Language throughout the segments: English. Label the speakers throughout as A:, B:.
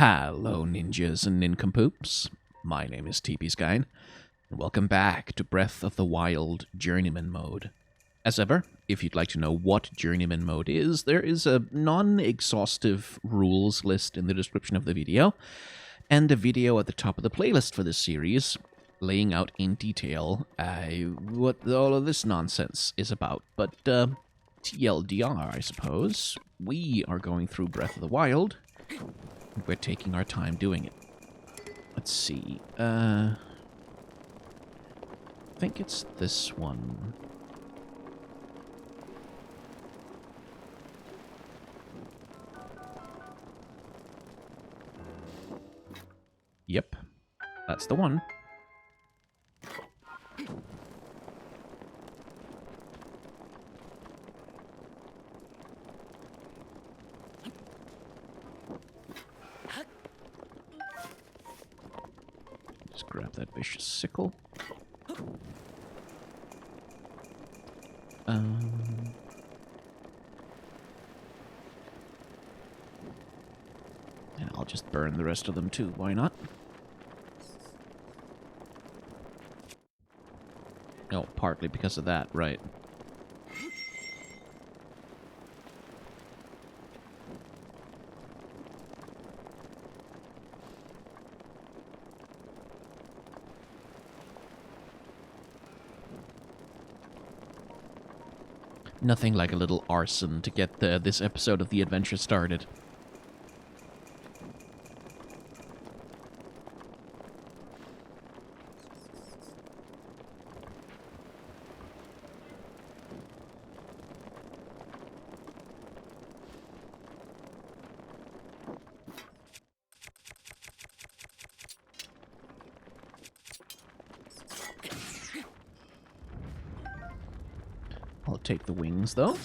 A: Hello, ninjas and nincompoops. My name is TP Skyn, and welcome back to Breath of the Wild Journeyman mode. As ever, if you'd like to know what Journeyman mode is, there is a non-exhaustive rules list in the description of the video, and a video at the top of the playlist for this series, laying out in detail what all of this nonsense is about. But TLDR, I suppose, we are going through Breath of the Wild, and we're taking our time doing it. Let's see. I think it's this one. Yep, that's the one. Just grab that vicious sickle. And I'll just burn the rest of them too, why not? Oh, partly because of that, right. Nothing like a little arson to get this episode of the adventure started. I'll take the wings, though.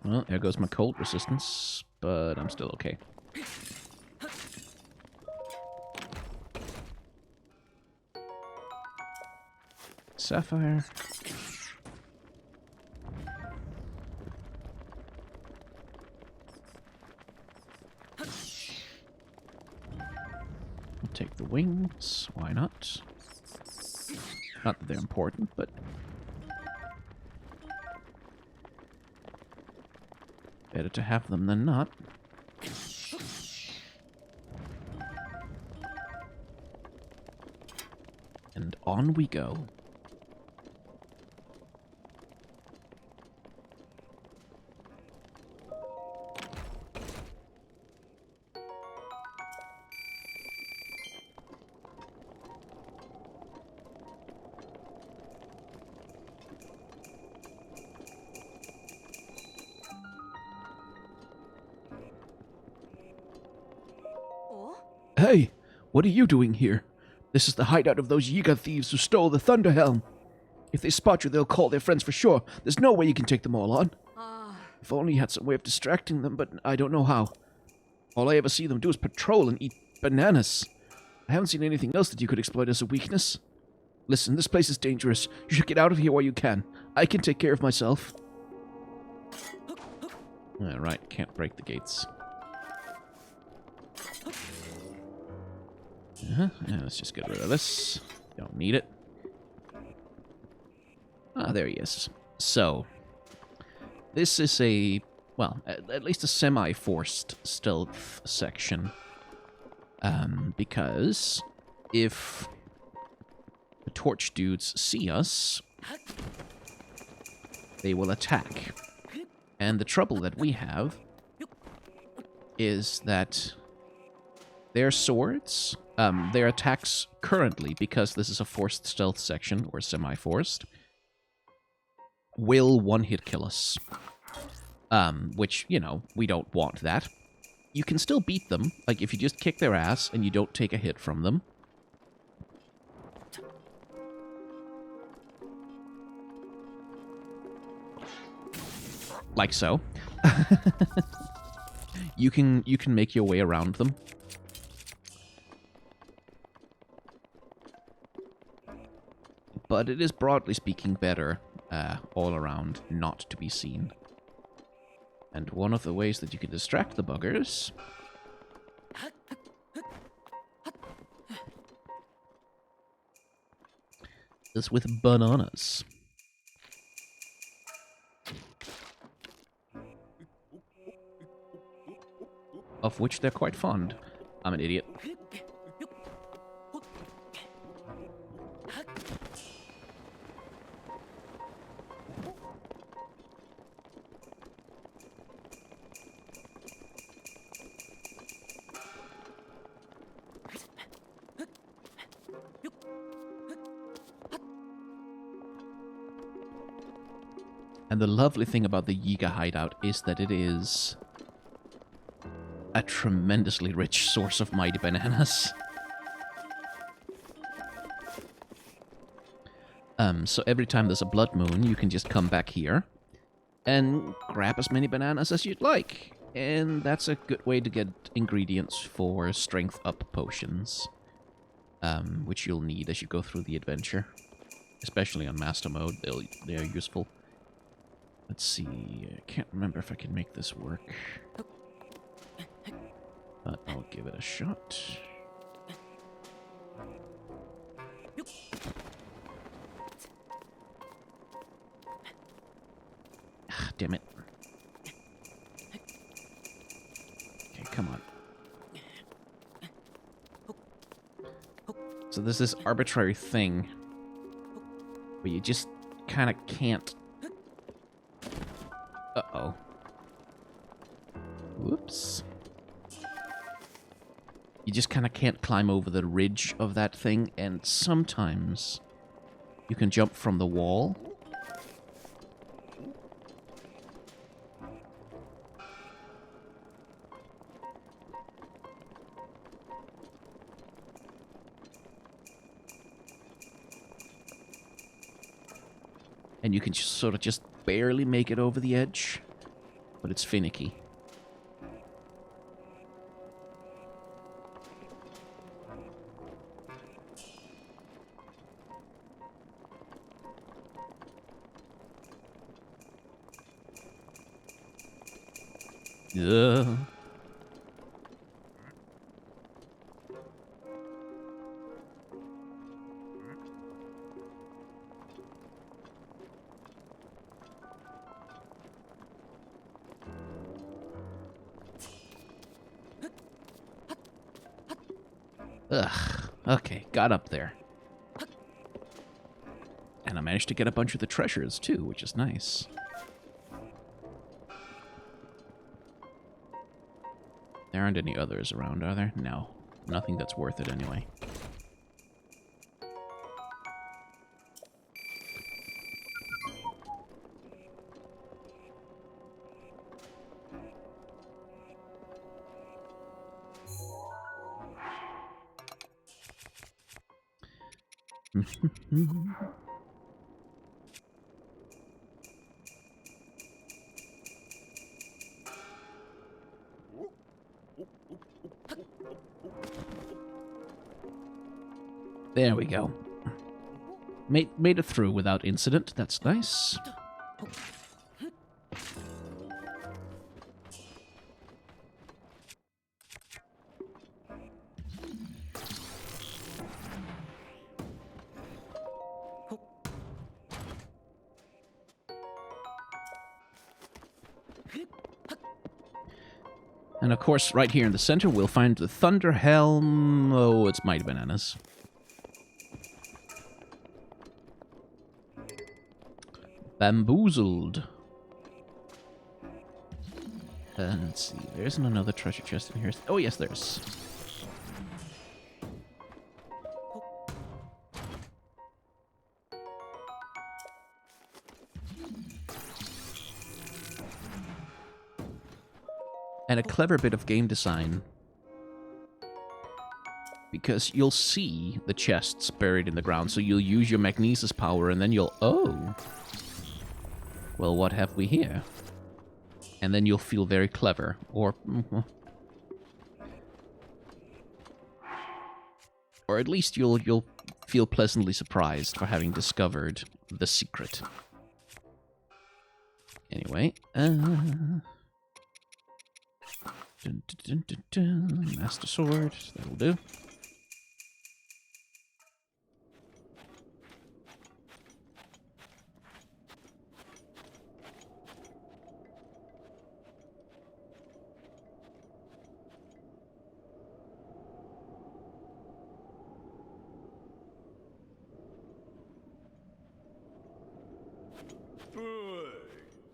A: Well, there goes my cold resistance, but I'm still okay. Sapphire. Take the wings, why not? Not that they're important, but better to have them than not. And on we go. Hey, what are you doing here? This is the hideout of those Yiga thieves who stole the Thunder Helm. If they spot you, they'll call their friends for sure. There's no way you can take them all on. If only you had some way of distracting them, but I don't know how. All I ever see them do is patrol and eat bananas. I haven't seen anything else that you could exploit as a weakness. Listen, this place is dangerous. You should get out of here while you can. I can take care of myself. Alright, can't break the gates. Yeah, let's just get rid of this. Don't need it. Ah, there he is. So, this is a, well, at least a semi-forced stealth section. Because if the torch dudes see us, they will attack. And the trouble that we have is that their swords, their attacks currently, because this is a forced stealth section, or semi-forced, will one-hit kill us. Which, you know, we don't want that. You can still beat them, like if you just kick their ass and you don't take a hit from them. Like so. You can make your way around them. but it is broadly speaking better all around not to be seen. And one of the ways that you can distract the buggers is with bananas. Of which they're quite fond. I'm an idiot. And the lovely thing about the Yiga hideout is that it is a tremendously rich source of mighty bananas. So every time there's a blood moon, you can just come back here and grab as many bananas as you'd like. And that's a good way to get ingredients for strength up potions, which you'll need as you go through the adventure. Especially on Master Mode, they're useful. Let's see, I can't remember if I can make this work. But I'll give it a shot. Ah, damn it. Okay, come on. So there's this arbitrary thing where you just kind of can't. Uh-oh. Whoops. You just kind of can't climb over the ridge of that thing, and sometimes you can jump from the wall. And you can just sort of just barely make it over the edge, but it's finicky. Ugh. Ugh. Okay, got up there. And I managed to get a bunch of the treasures, too, which is nice. There aren't any others around, are there? No. Nothing that's worth it, anyway. There we go. Made it through without incident. That's nice. And of course, right here in the center, we'll find the Thunder Helm. Oh, it's Mighty Bananas. Bamboozled. Let's see, there isn't another treasure chest in here. Oh, yes, there's. And a clever bit of game design. Because you'll see the chests buried in the ground, so you'll use your magnesis power, and then you'll... Oh! Well, what have we here? And then you'll feel very clever. Or at least you'll feel pleasantly surprised for having discovered the secret. Anyway, Master Sword, that'll do.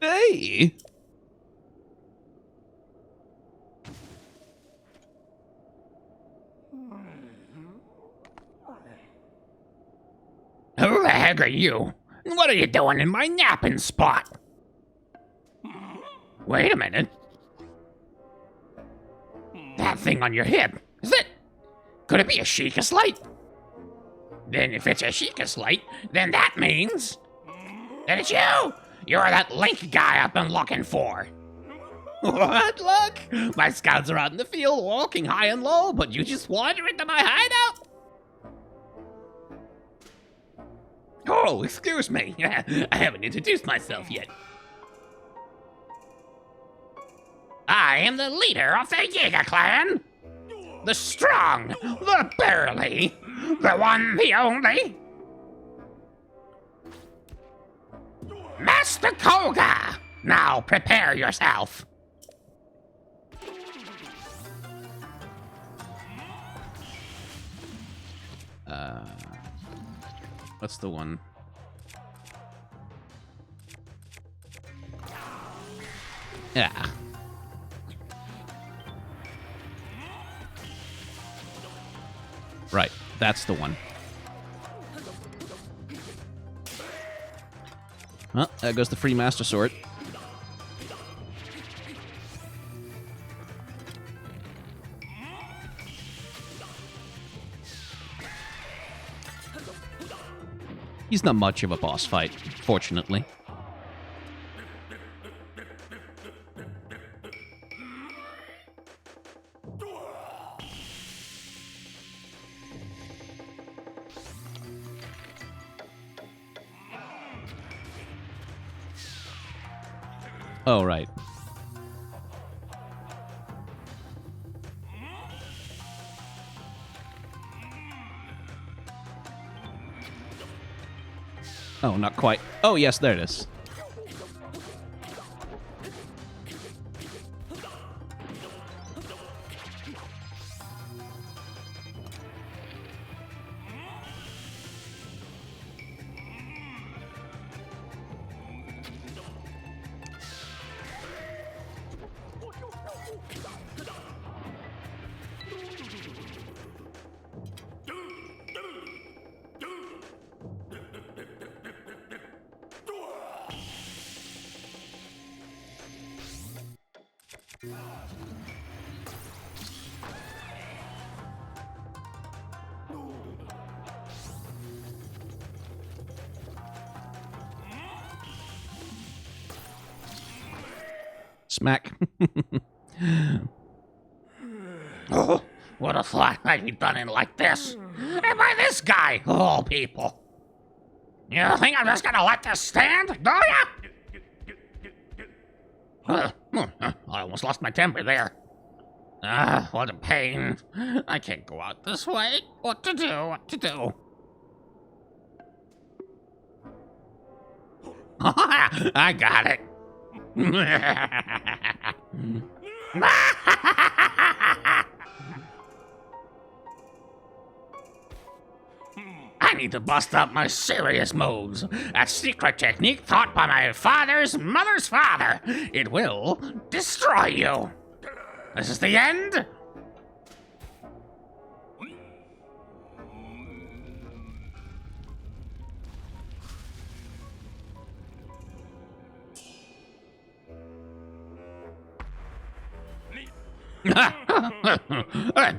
A: Hey!
B: Who the heck are you? What are you doing in my napping spot? Wait a minute. That thing on your hip, is it? Could it be a Sheikah slate? Then if it's a Sheikah slate, then that means that it's you! You're that Link guy I've been looking for.
A: What luck? My scouts are out in the field walking high and low, but you just wander into my hideout? Oh, excuse me. I haven't introduced myself yet.
B: I am the leader of the Yiga clan. The strong, the burly, the one, the only. Master Kohga! Now prepare yourself.
A: What's the one? Yeah. Right, that's the one. Well, there goes the free Master Sword. He's not much of a boss fight, fortunately. Oh, right. Oh, not quite. Oh, yes, there it is. Smack.
B: Oh, would have thought I'd be done in like this. And by this guy, of all people. You think I'm just gonna let this stand, do ya? I almost lost my temper there. What a pain. I can't go out this way. What to do? I got it. I need to bust up my serious moves. A secret technique taught by my father's mother's father. It will destroy you. This is the end?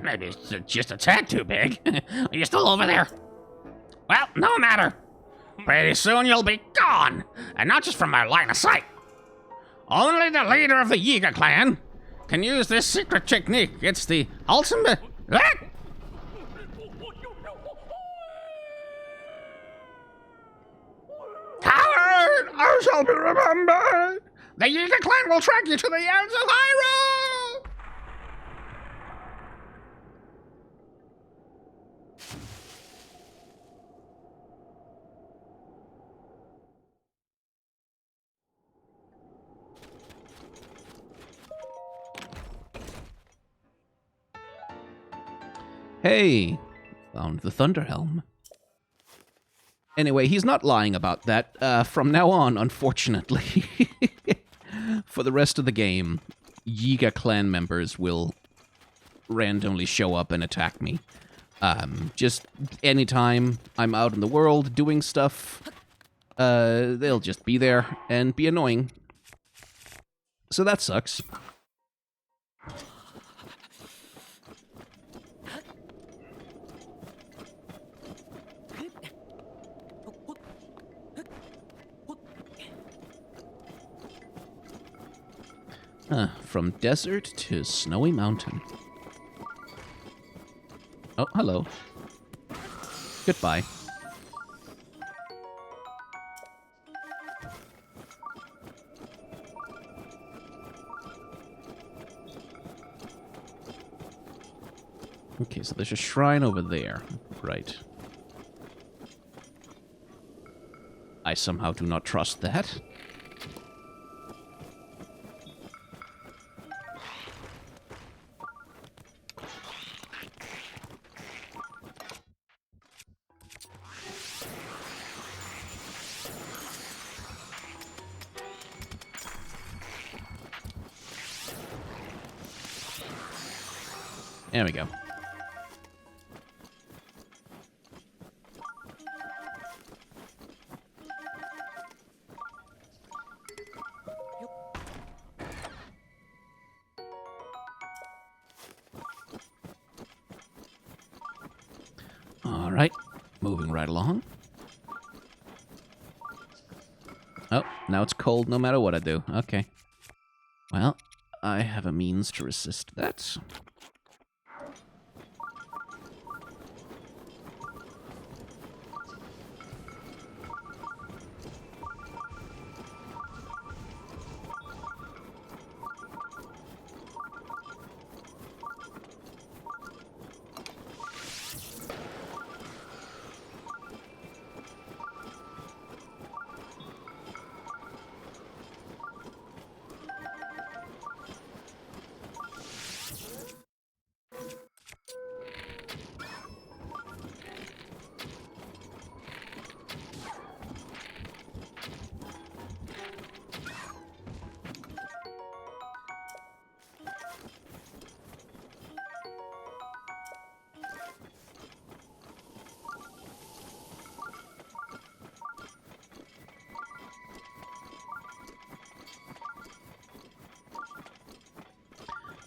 B: Maybe it's just a tad too big. Are you still over there? Well, no matter. Pretty soon you'll be gone, and not just from my line of sight. Only the leader of the Yiga clan can use this secret technique. It's the ultimate... shall be remembered. The Yiga clan will track you to the ends of Hyrule.
A: Hey, found the Thunder Helm. Anyway, he's not lying about that. From now on, unfortunately, for the rest of the game, Yiga clan members will randomly show up and attack me. Just anytime I'm out in the world doing stuff, they'll just be there and be annoying. So that sucks. From desert to snowy mountain. Oh, hello. Goodbye. Okay, so there's a shrine over there. Right. I somehow do not trust that. There we go. All right, moving right along. Oh, now it's cold no matter what I do. Okay. Well, I have a means to resist that.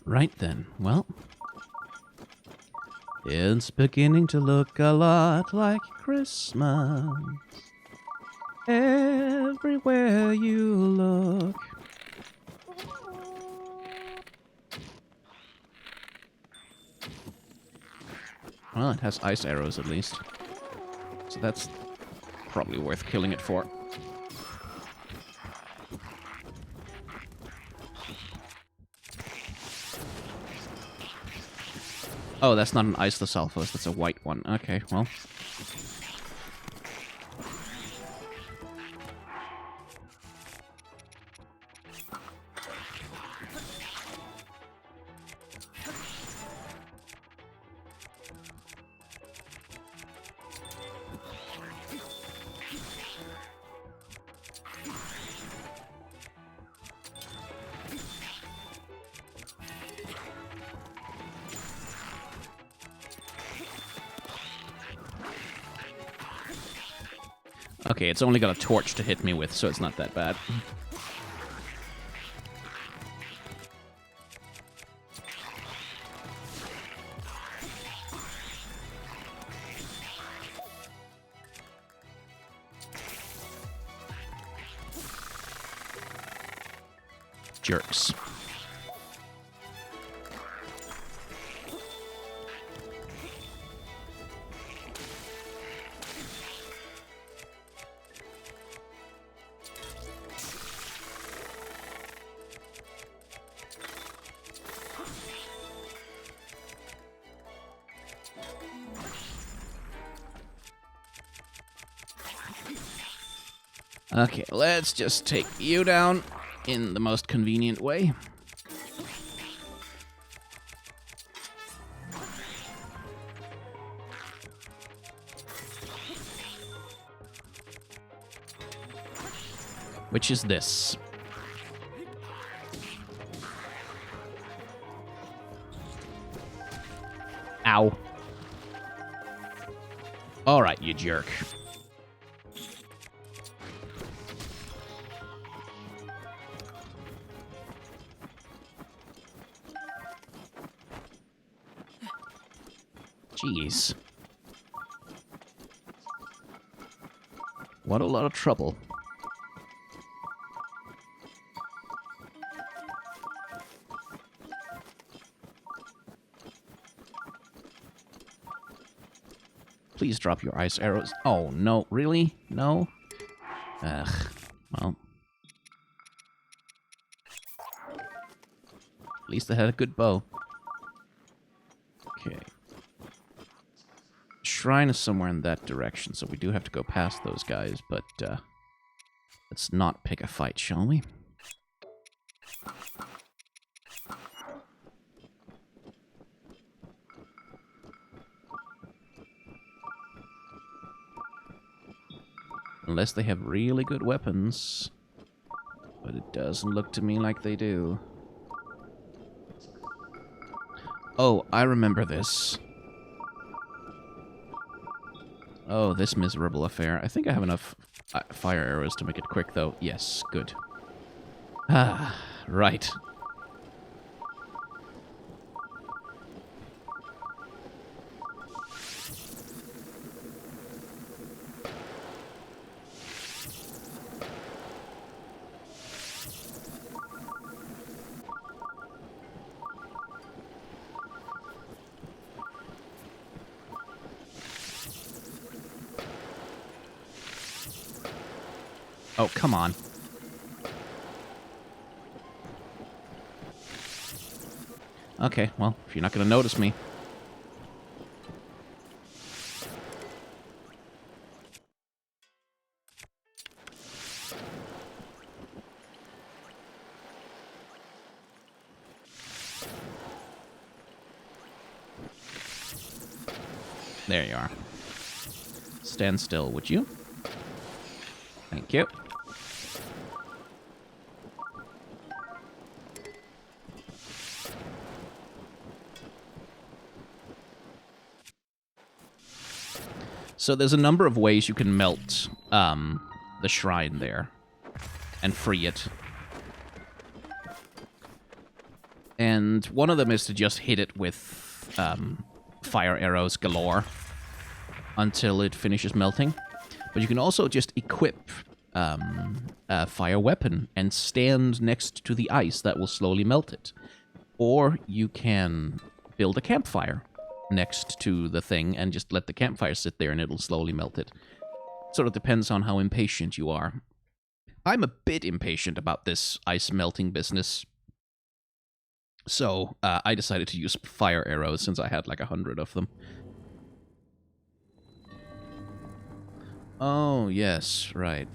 A: Right then, well, it's beginning to look a lot like Christmas everywhere you look. Well, it has ice arrows at least, so that's probably worth killing it for. Oh, that's not an Isless-Alphos, that's a white one. Okay, well. Okay, it's only got a torch to hit me with, so it's not that bad. Jerks. Okay, let's just take you down in the most convenient way. Which is this. Ow. Alright, you jerk. Jeez. What a lot of trouble. Please drop your ice arrows. Oh, no. Really? No? Ugh. Well. At least I had a good bow. Okay. Shrine is somewhere in that direction, so we do have to go past those guys, but let's not pick a fight, shall we? Unless they have really good weapons. But it doesn't look to me like they do. Oh, I remember this. Oh, this miserable affair. I think I have enough fire arrows to make it quick, though. Yes, good. Ah, right. Oh, come on. Okay, well, if you're not going to notice me. There you are. Stand still, would you? Thank you. So there's a number of ways you can melt the shrine there and free it. And one of them is to just hit it with fire arrows galore until it finishes melting. But you can also just equip a fire weapon and stand next to the ice that will slowly melt it. Or you can build a campfire next to the thing and just let the campfire sit there and it'll slowly melt it. Sort of depends on how impatient you are. I'm a bit impatient about this ice melting business. So I decided to use fire arrows since I had like 100 of them. Oh, yes, right.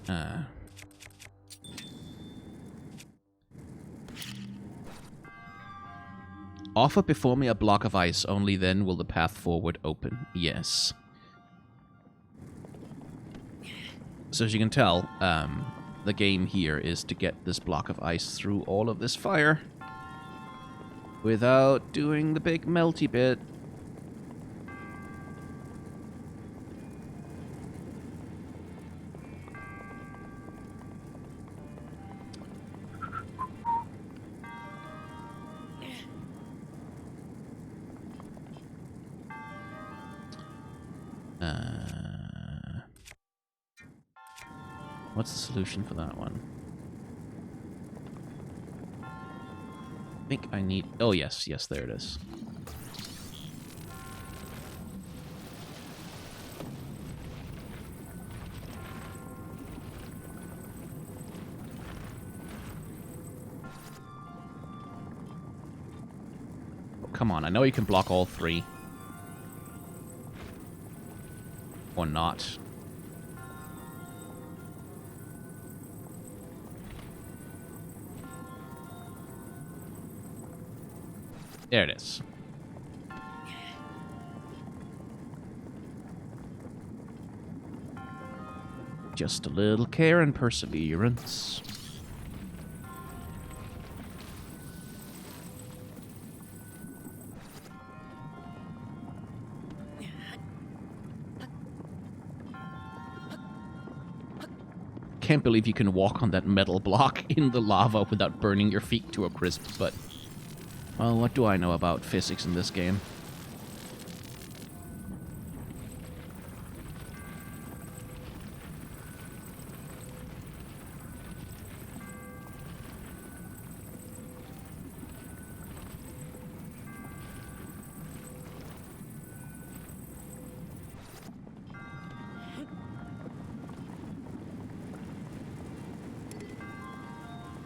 A: Offer before me a block of ice, only then will the path forward open. Yes. So as you can tell, the game here is to get this block of ice through all of this fire without doing the big melty bit. What's the solution for that one? I think I need... Oh, yes, yes, there it is. Oh, come on, I know you can block all three. Or not. There it is. Just a little care and perseverance. Can't believe you can walk on that metal block in the lava without burning your feet to a crisp, but... well, what do I know about physics in this game?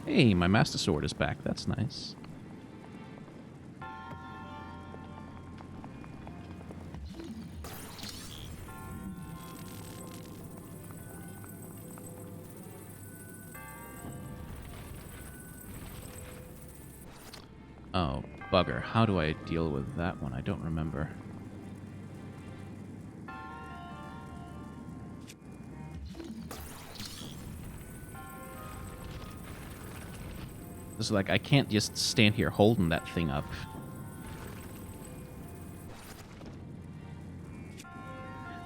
A: Hey, my Master Sword is back. That's nice. Oh, bugger. How do I deal with that one? I don't remember. It's like, I can't just stand here holding that thing up.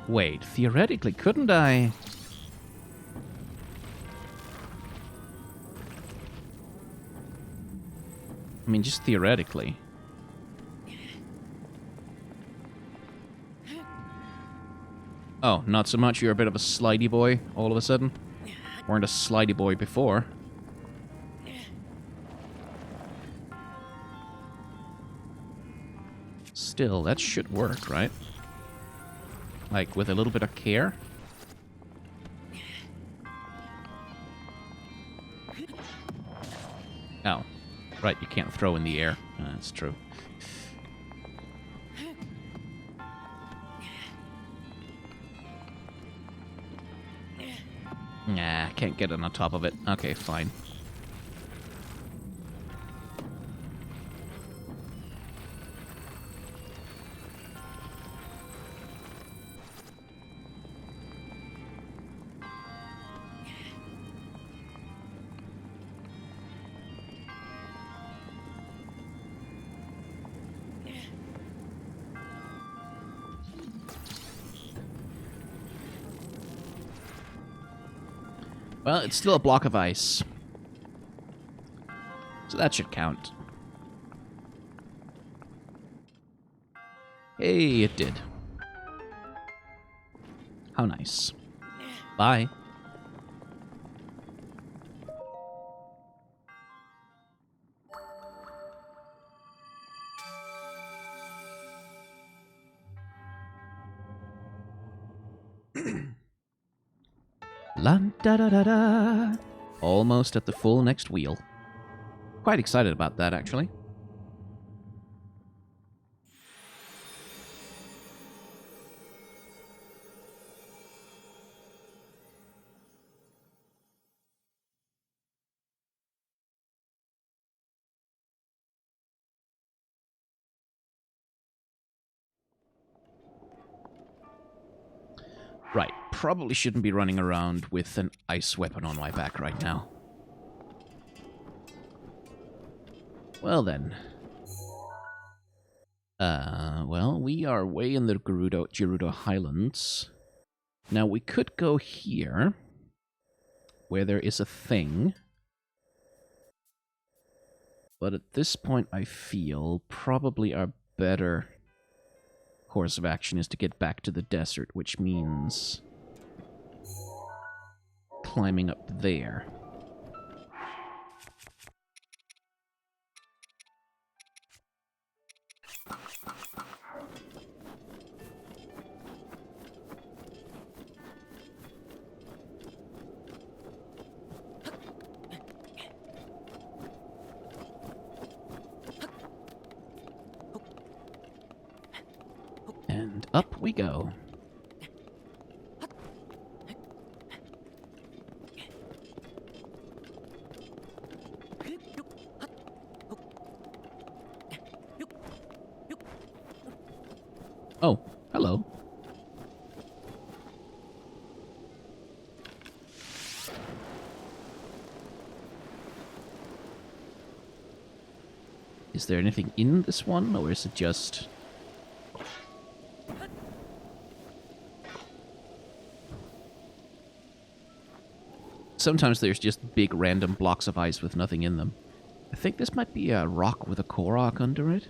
A: Wait, theoretically, couldn't I... I mean, just theoretically. Oh, not so much. You're a bit of a slidey boy all of a sudden. Weren't a slidey boy before. Still, that should work, right? Like, with a little bit of care? Oh. Right, you can't throw in the air. That's true. Nah, can't get on the top of it. Okay, fine. Well, it's still a block of ice. So that should count. Hey, it did. How nice. Bye. La da da da da. Almost at the full next wheel. Quite excited about that, actually. Right, probably shouldn't be running around with an ice weapon on my back right now. Well then. Well, we are way in the Gerudo Highlands. Now, we could go here, where there is a thing. But at this point, I feel probably our better course of action is to get back to the desert, which means climbing up there. And up we go. Is there anything in this one, or is it just... Sometimes there's just big random blocks of ice with nothing in them. I think this might be a rock with a Korok under it.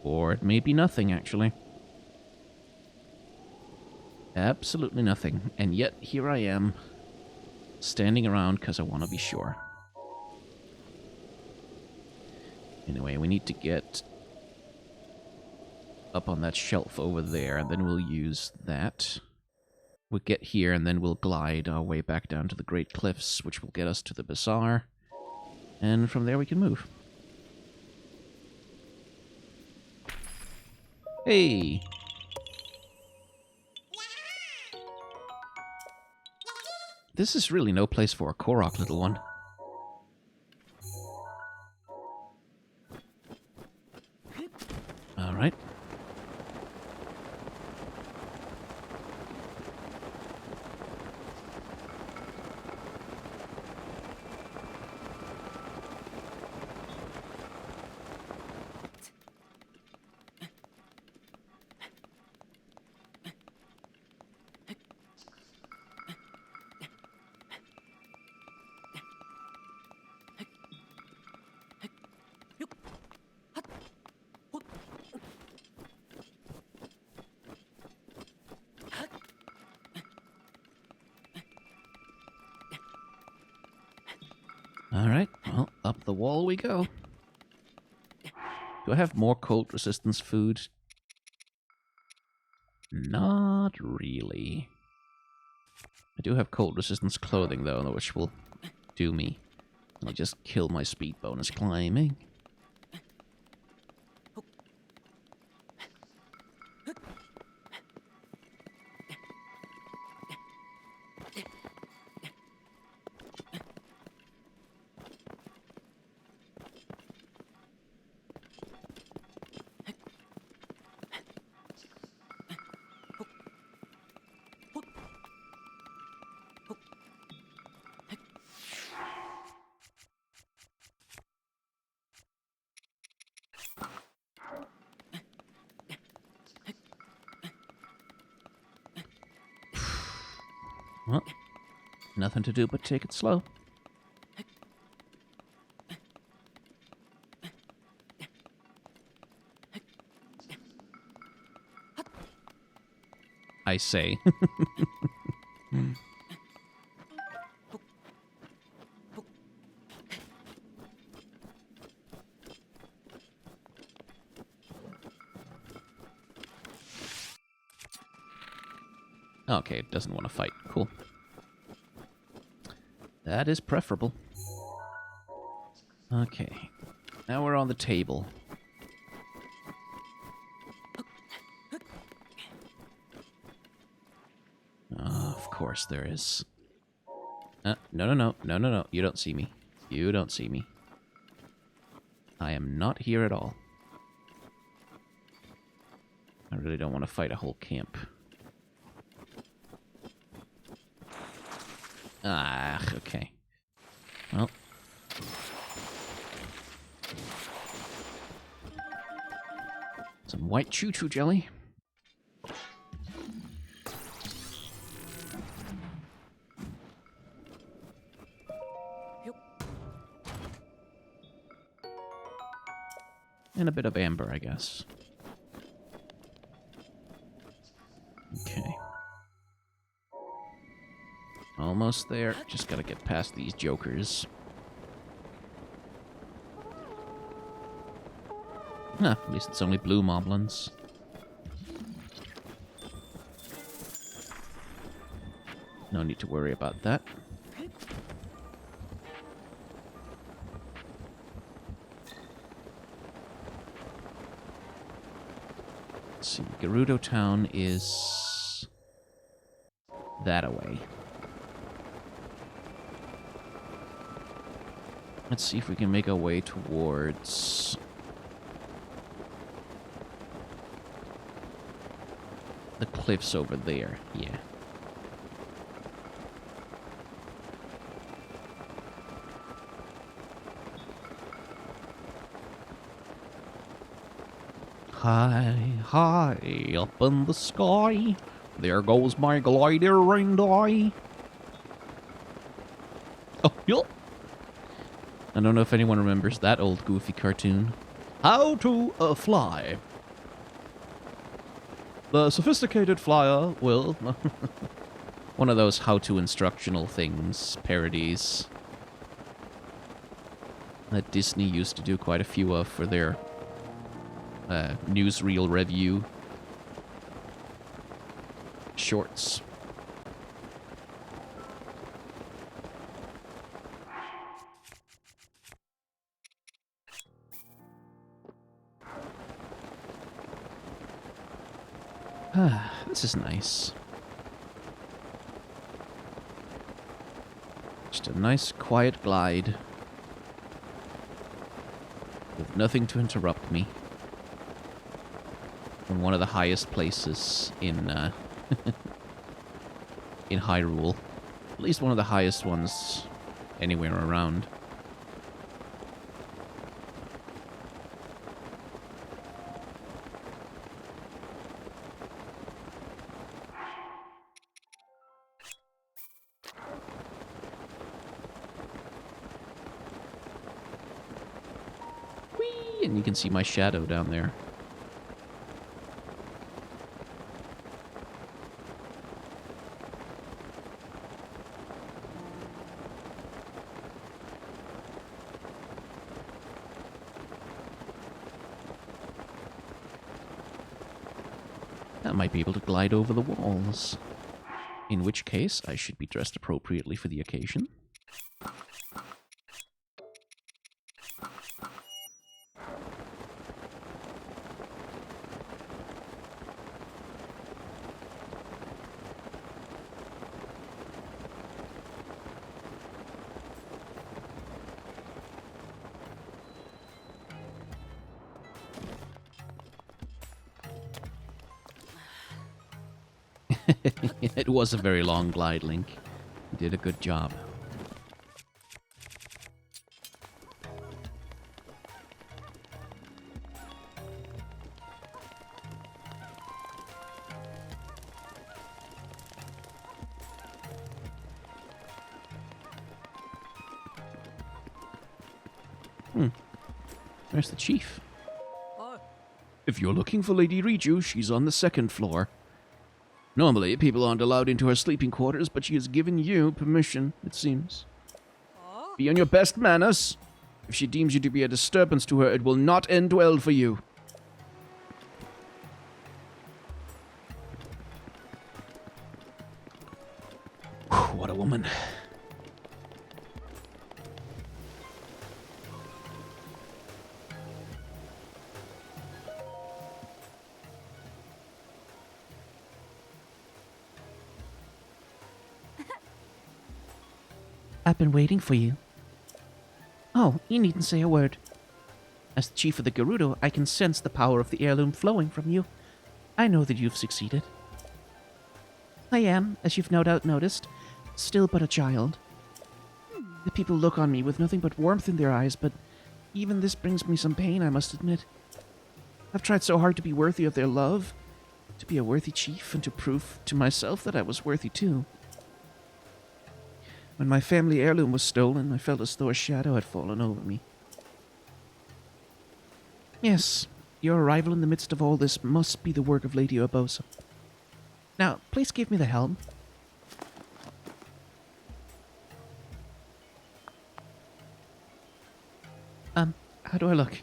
A: Or it may be nothing, actually. Absolutely nothing. And yet, here I am, standing around because I want to be sure. Anyway, we need to get up on that shelf over there, and then we'll use that. We'll get here, and then we'll glide our way back down to the Great Cliffs, which will get us to the Bazaar. And from there we can move. Hey! This is really no place for a Korok, little one. Alright. Alright, well, up the wall we go. Do I have more cold resistance food? Not really. I do have cold resistance clothing though, which will do me. I'll just kill my speed bonus climbing. Well, nothing to do but take it slow. I say. Okay, it doesn't want to fight. Cool. That is preferable. Okay. Now we're on the table. Of course there is. No. You don't see me. You don't see me. I am not here at all. I really don't want to fight a whole camp. Ah, okay. Well. Some white choo-choo jelly. And a bit of amber, I guess. Okay. Almost there. Just gotta get past these jokers. At least it's only blue moblins. No need to worry about that. Let's see. Gerudo town is that away. Let's see if we can make our way towards the cliffs over there. Yeah. High, high up in the sky, there goes my glider and I. Oh, yo! I don't know if anyone remembers that old goofy cartoon. How to fly. The sophisticated flyer will... One of those how-to instructional things, parodies, that Disney used to do quite a few of for their newsreel review shorts. This is nice. Just a nice, quiet glide. With nothing to interrupt me. From one of the highest places in, in Hyrule. At least one of the highest ones anywhere around. And you can see my shadow down there. That might be able to glide over the walls. In which case, I should be dressed appropriately for the occasion. It was a very long glide, Link. You did a good job. Where's the chief? If you're looking for Lady Riju, she's on the second floor. Normally, people aren't allowed into her sleeping quarters, but she has given you permission, it seems. Be on your best manners. If she deems you to be a disturbance to her, it will not end well for you. Whew, what a woman. I've been waiting for you. Oh, you needn't say a word. As the chief of the Gerudo, I can sense the power of the heirloom flowing from you. I know that you've succeeded. I am, as you've no doubt noticed, still but a child. The people look on me with nothing but warmth in their eyes, but even this brings me some pain, I must admit. I've tried so hard to be worthy of their love, to be a worthy chief, and to prove to myself that I was worthy too. When my family heirloom was stolen, I felt as though a shadow had fallen over me. Yes, your arrival in the midst of all this must be the work of Lady Urbosa. Now, please give me the helm. How do I look?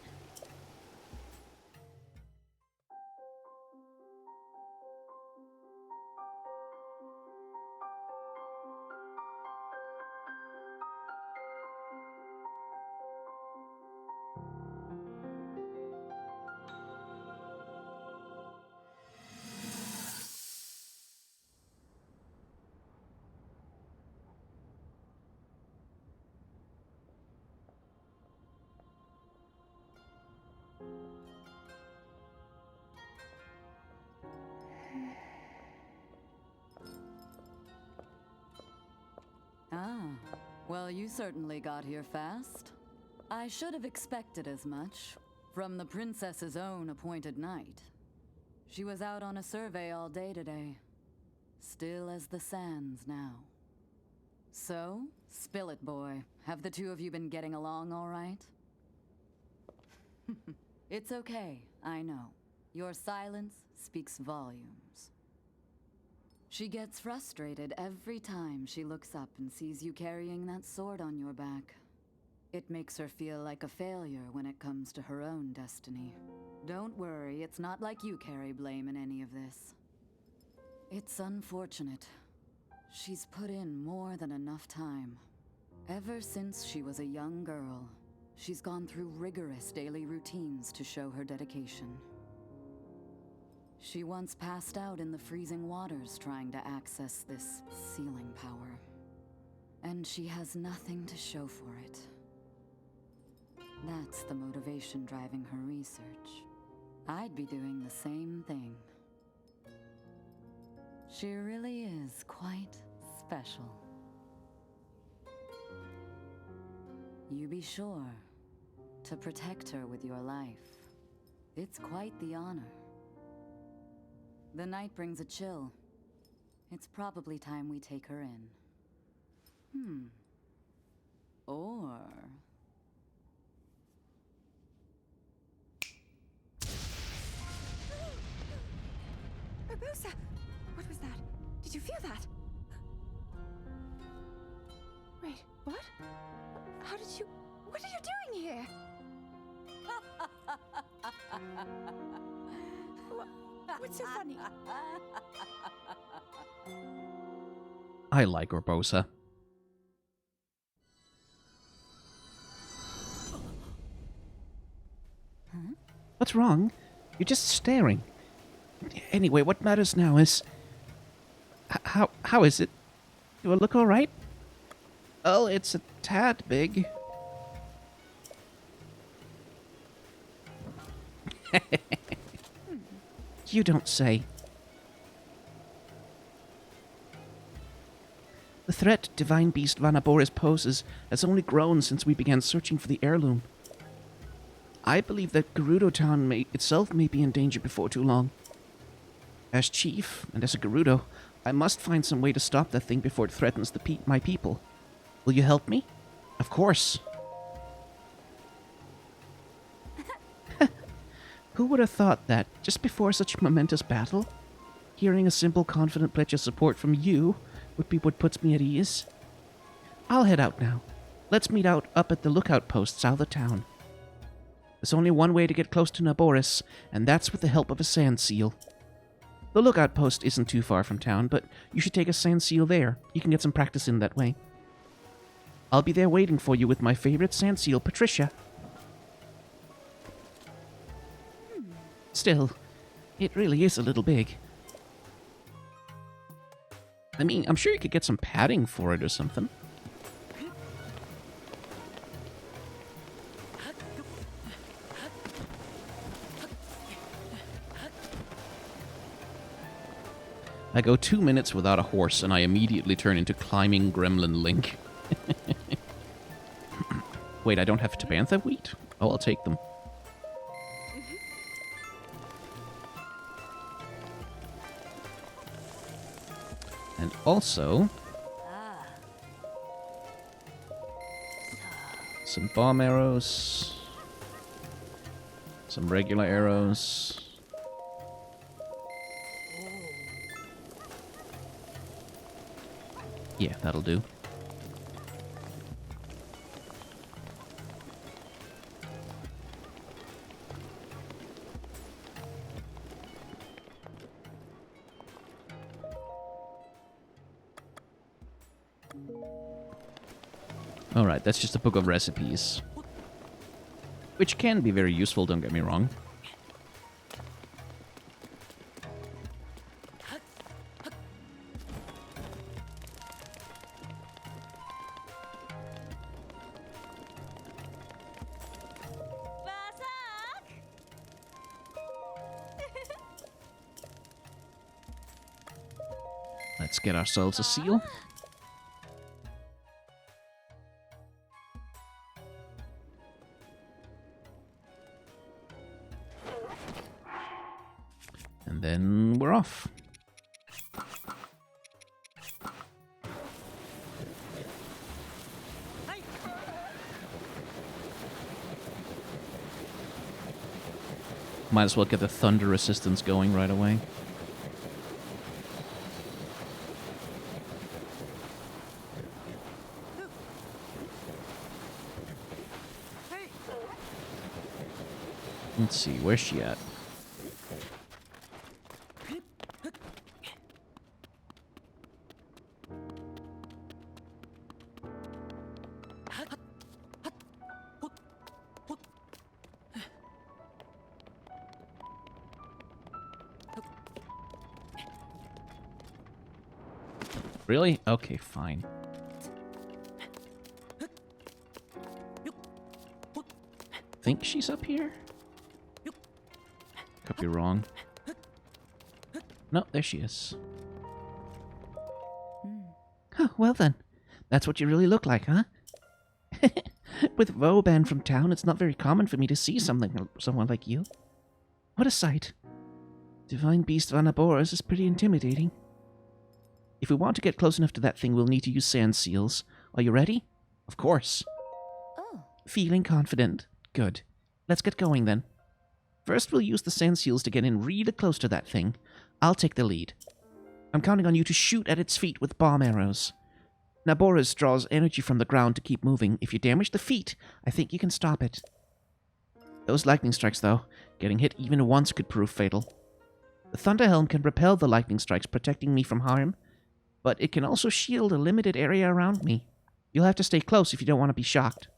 C: Ah, well, you certainly got here fast. I should have expected as much. From the princess's own appointed knight. She was out on a survey all day today. Still as the sands now. So, spill it, boy. Have the two of you been getting along all right? It's okay, I know. Your silence speaks volumes. She gets frustrated every time she looks up and sees you carrying that sword on your back. It makes her feel like a failure when it comes to her own destiny. Don't worry, it's not like you carry blame in any of this. It's unfortunate. She's put in more than enough time. Ever since she was a young girl, she's gone through rigorous daily routines to show her dedication. She once passed out in the freezing waters trying to access this sealing power. And she has nothing to show for it. That's the motivation driving her research. I'd be doing the same thing. She really is quite special. You be sure to protect her with your life. It's quite the honor. The night brings a chill. It's probably time we take her in. Or...
D: Urbosa! What was that? Did you feel that? Wait, what? How did you... What are you doing here? What's so funny?
A: I like Urbosa. What's wrong? You're just staring. Anyway, what matters now is... How is it? Do I look alright? Oh, it's a tad big. You don't say. The threat Divine Beast Vah Naboris poses has only grown since we began searching for the heirloom. I believe that Gerudo Town itself may be in danger before too long. As chief, and as a Gerudo, I must find some way to stop that thing before it threatens my people. Will you help me? Of course. Who would have thought that, just before such a momentous battle, hearing a simple, confident pledge of support from you would be what puts me at ease? I'll head out now. Let's meet up at the lookout post south of town. There's only one way to get close to Naboris, and that's with the help of a sand seal. The lookout post isn't too far from town, but you should take a sand seal there. You can get some practice in that way. I'll be there waiting for you with my favorite sand seal, Patricia. Still, it really is a little big. I mean, I'm sure you could get some padding for it or something. I go 2 minutes without a horse, and I immediately turn into climbing gremlin Link. Wait, I don't have Tabantha wheat? Oh, I'll take them. And also... some bomb arrows. Some regular arrows. Yeah, that'll do. Alright, that's just a book of recipes. Which can be very useful, don't get me wrong. Let's get ourselves a seal. And then we're off. Might as well get the thunder assistance going right away. Let's see, where's she at? Really? Okay, fine. Think she's up here? Could be wrong. No, there she is. Oh, well then. That's what you really look like, huh? With Vauban from town, it's not very common for me to see someone like you. What a sight. Divine Beast Vah Naboris is pretty intimidating. If we want to get close enough to that thing, we'll need to use sand seals. Are you ready? Of course.
C: Oh.
A: Feeling confident? Good. Let's get going then. First, we'll use the sand seals to get in really close to that thing. I'll take the lead. I'm counting on you to shoot at its feet with bomb arrows. Naboris draws energy from the ground to keep moving. If you damage the feet, I think you can stop it. Those lightning strikes, though, getting hit even once could prove fatal. The Thunder Helm can repel the lightning strikes, protecting me from harm, but it can also shield a limited area around me. You'll have to stay close if you don't want to be shocked.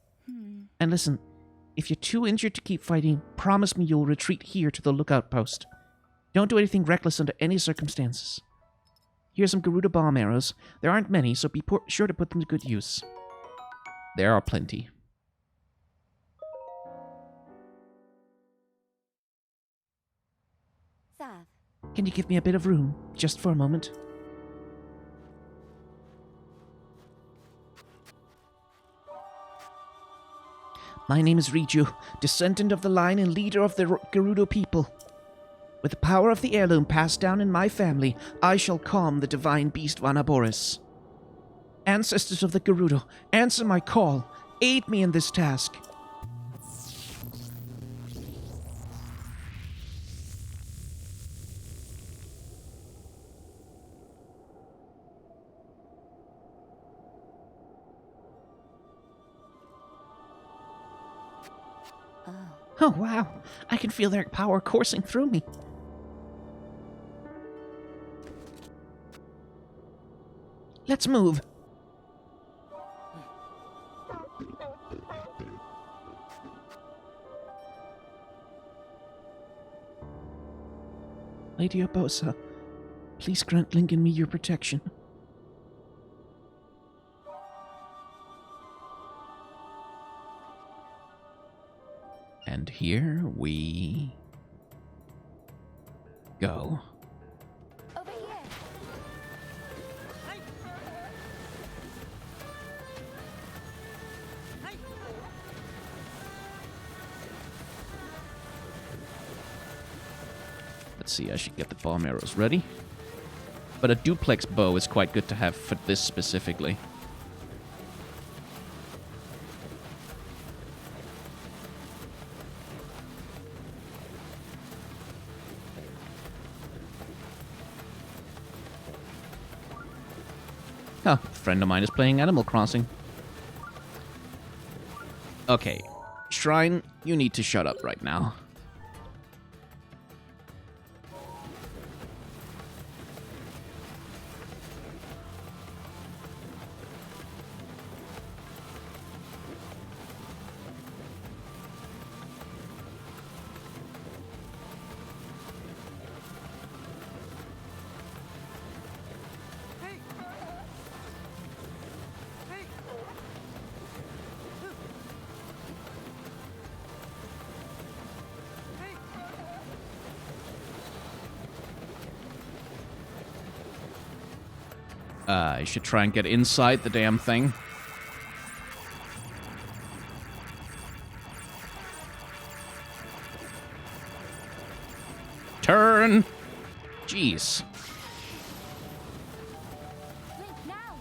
A: And listen, if you're too injured to keep fighting, promise me you'll retreat here to the lookout post. Don't do anything reckless under any circumstances. Here's some Gerudo bomb arrows. There aren't many, so be sure to put them to good use. There are plenty.
D: Sav.
A: Can you give me a bit of room, just for a moment? My name is Riju, descendant of the line and leader of the Gerudo people. With the power of the heirloom passed down in my family, I shall calm the divine beast Vah Naboris. Ancestors of the Gerudo, answer my call. Aid me in this task. Oh, wow. I can feel their power coursing through me. Let's move. Lady Urbosa, please grant Link and me your protection. And here we go.
D: Over here.
A: Let's see, I should get the bomb arrows ready. But a duplex bow is quite good to have for this specifically. Oh, a friend of mine is playing Animal Crossing. Okay, Shrine, you need to shut up right now. I should try and get inside the damn thing. Turn! Jeez.
D: Link, now!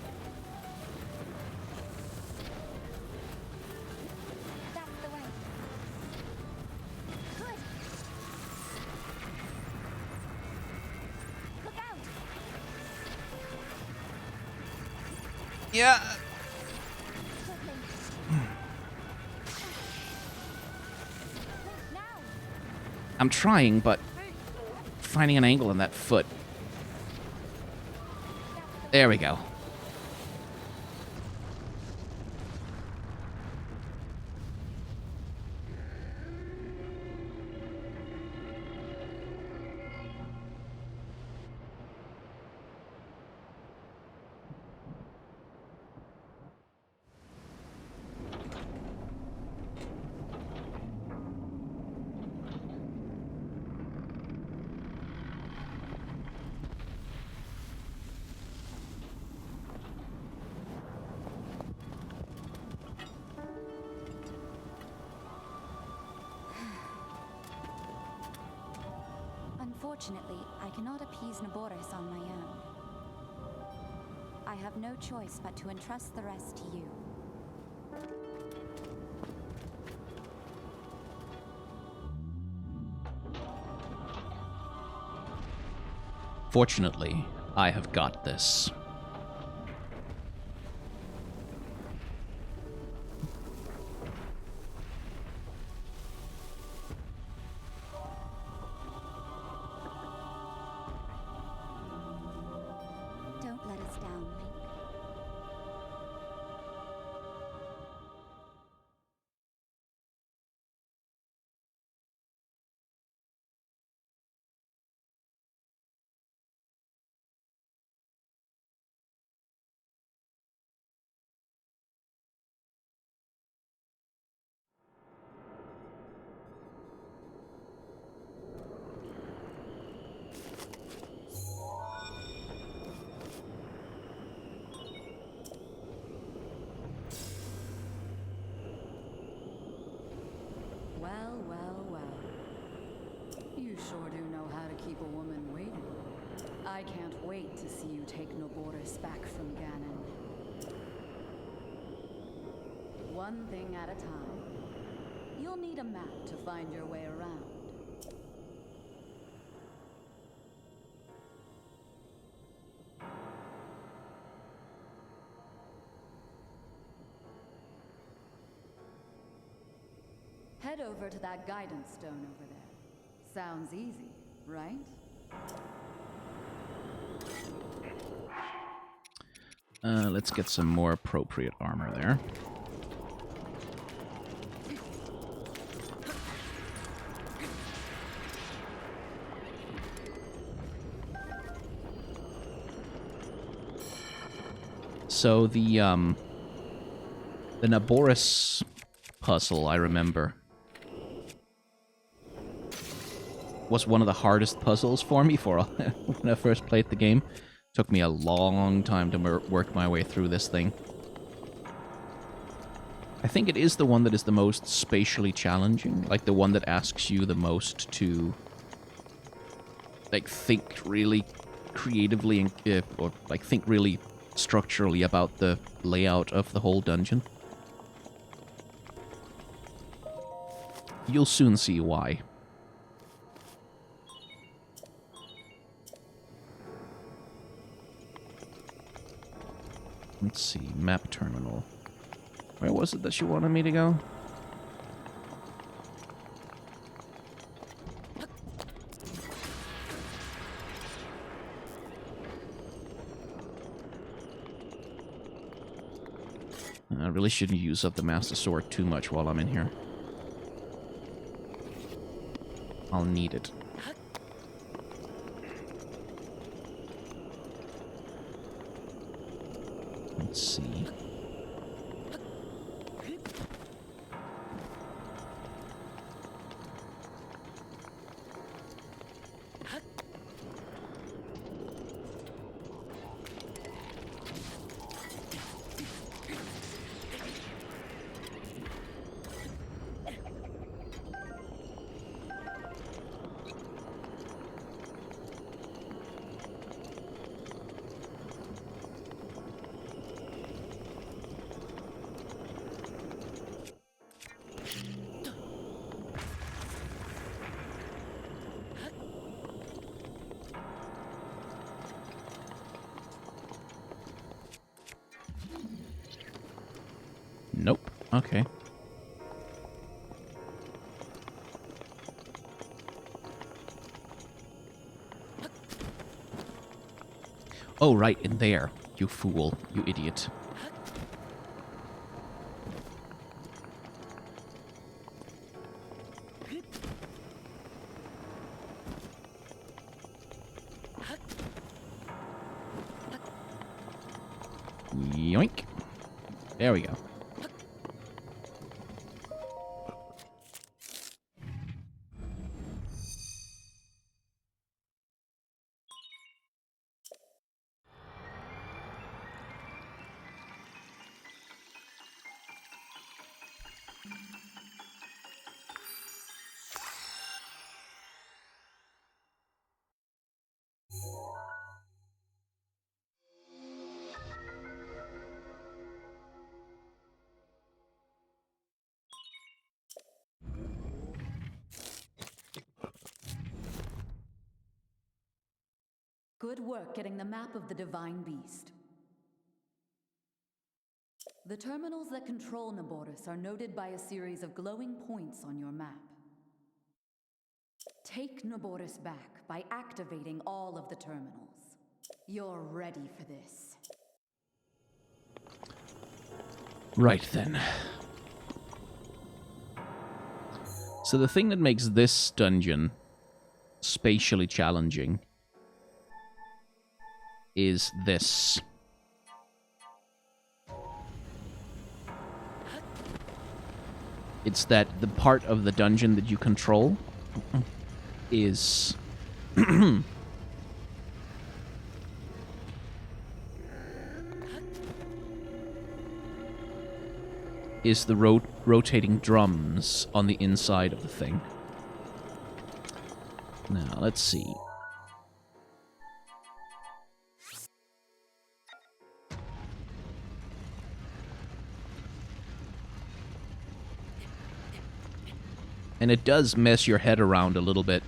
D: That's the way. Good. Look out!
A: Yeah.
D: Good, Link. Link, now!
A: I'm trying, but finding an angle on that foot. There we go.
D: Unfortunately, I cannot appease Naboris on my own. I have no choice but to entrust the rest to you.
A: Fortunately, I have got this.
D: Don't let us down, Link.
C: Well, well, well. You sure do know how to keep a woman waiting. I can't wait to see you take Naboris back from Ganon. One thing at a time. You'll need a map to find your way around. Head over to that guidance stone over there. Sounds easy, right?
A: Let's get some more appropriate armor there. So the Naboris puzzle, I remember, was one of the hardest puzzles for me when I first played the game. Took me a long time to work my way through this thing. I think it is the one that is the most spatially challenging, like the one that asks you the most to like think really creatively and or like think really structurally about the layout of the whole dungeon. You'll soon see why. Let's see, map terminal. Where was it that she wanted me to go? I really shouldn't use up the Master Sword too much while I'm in here. I'll need it. Let's see. Okay. Oh, right, in there. You fool. You idiot. Yoink. There we go.
C: Good work getting the map of the Divine Beast. The terminals that control Naboris are noted by a series of glowing points on your map. Take Naboris back by activating all of the terminals. You're ready for this.
A: Right then. So the thing that makes this dungeon spatially challenging is this. It's that the part of the dungeon that you control is is the rotating drums on the inside of the thing. Now, let's see. And it does mess your head around a little bit.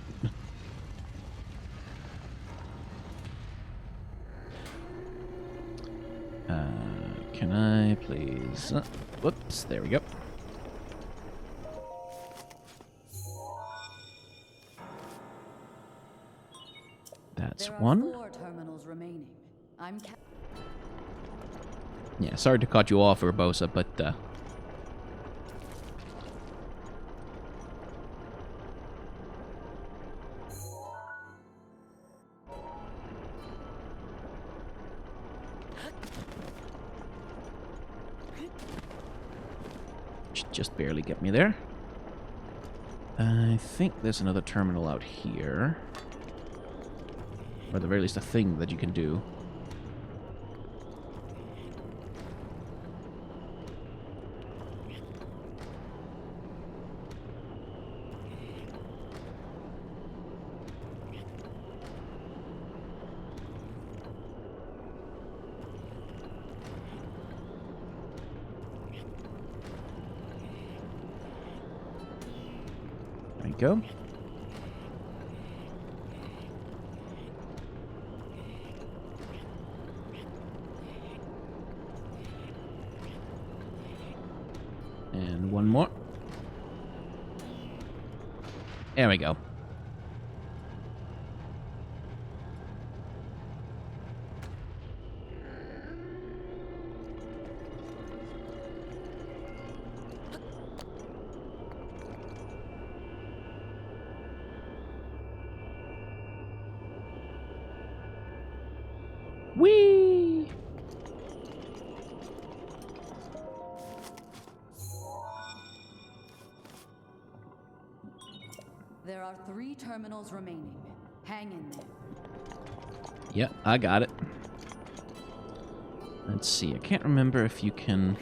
A: Can I please... whoops, there we go. That's one.
C: There are 4 terminals remaining.
A: Yeah, sorry to cut you off, Urbosa, but just barely get me there. I think there's another terminal out here. Or at the very least a thing that you can do. There you go. And one more. There we go. Whee!
C: There are 3 terminals remaining. Hang in there.
A: Yeah, I got it. Let's see. I can't remember if you can...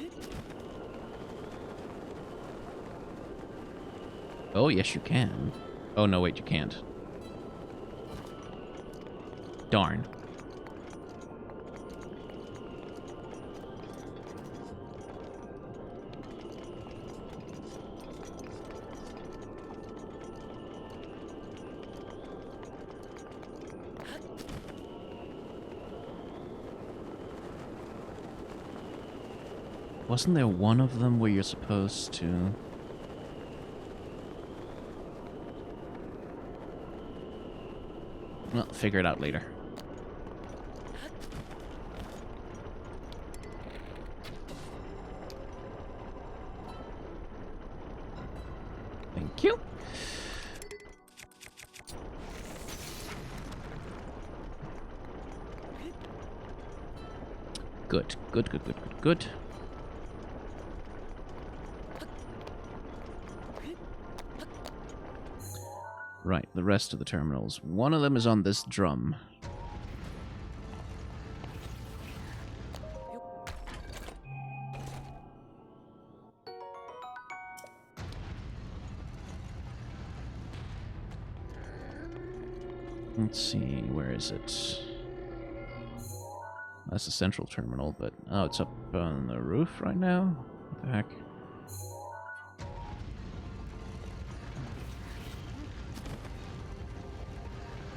A: Oh, yes, you can. Oh, no, wait, you can't. Darn. Wasn't there one of them where you're supposed to... Well, figure it out later. Thank you. Good, good, good, good, good, good. Right, the rest of the terminals. One of them is on this drum. Let's see, where is it? That's the central terminal, but... Oh, it's up on the roof right now? What the heck?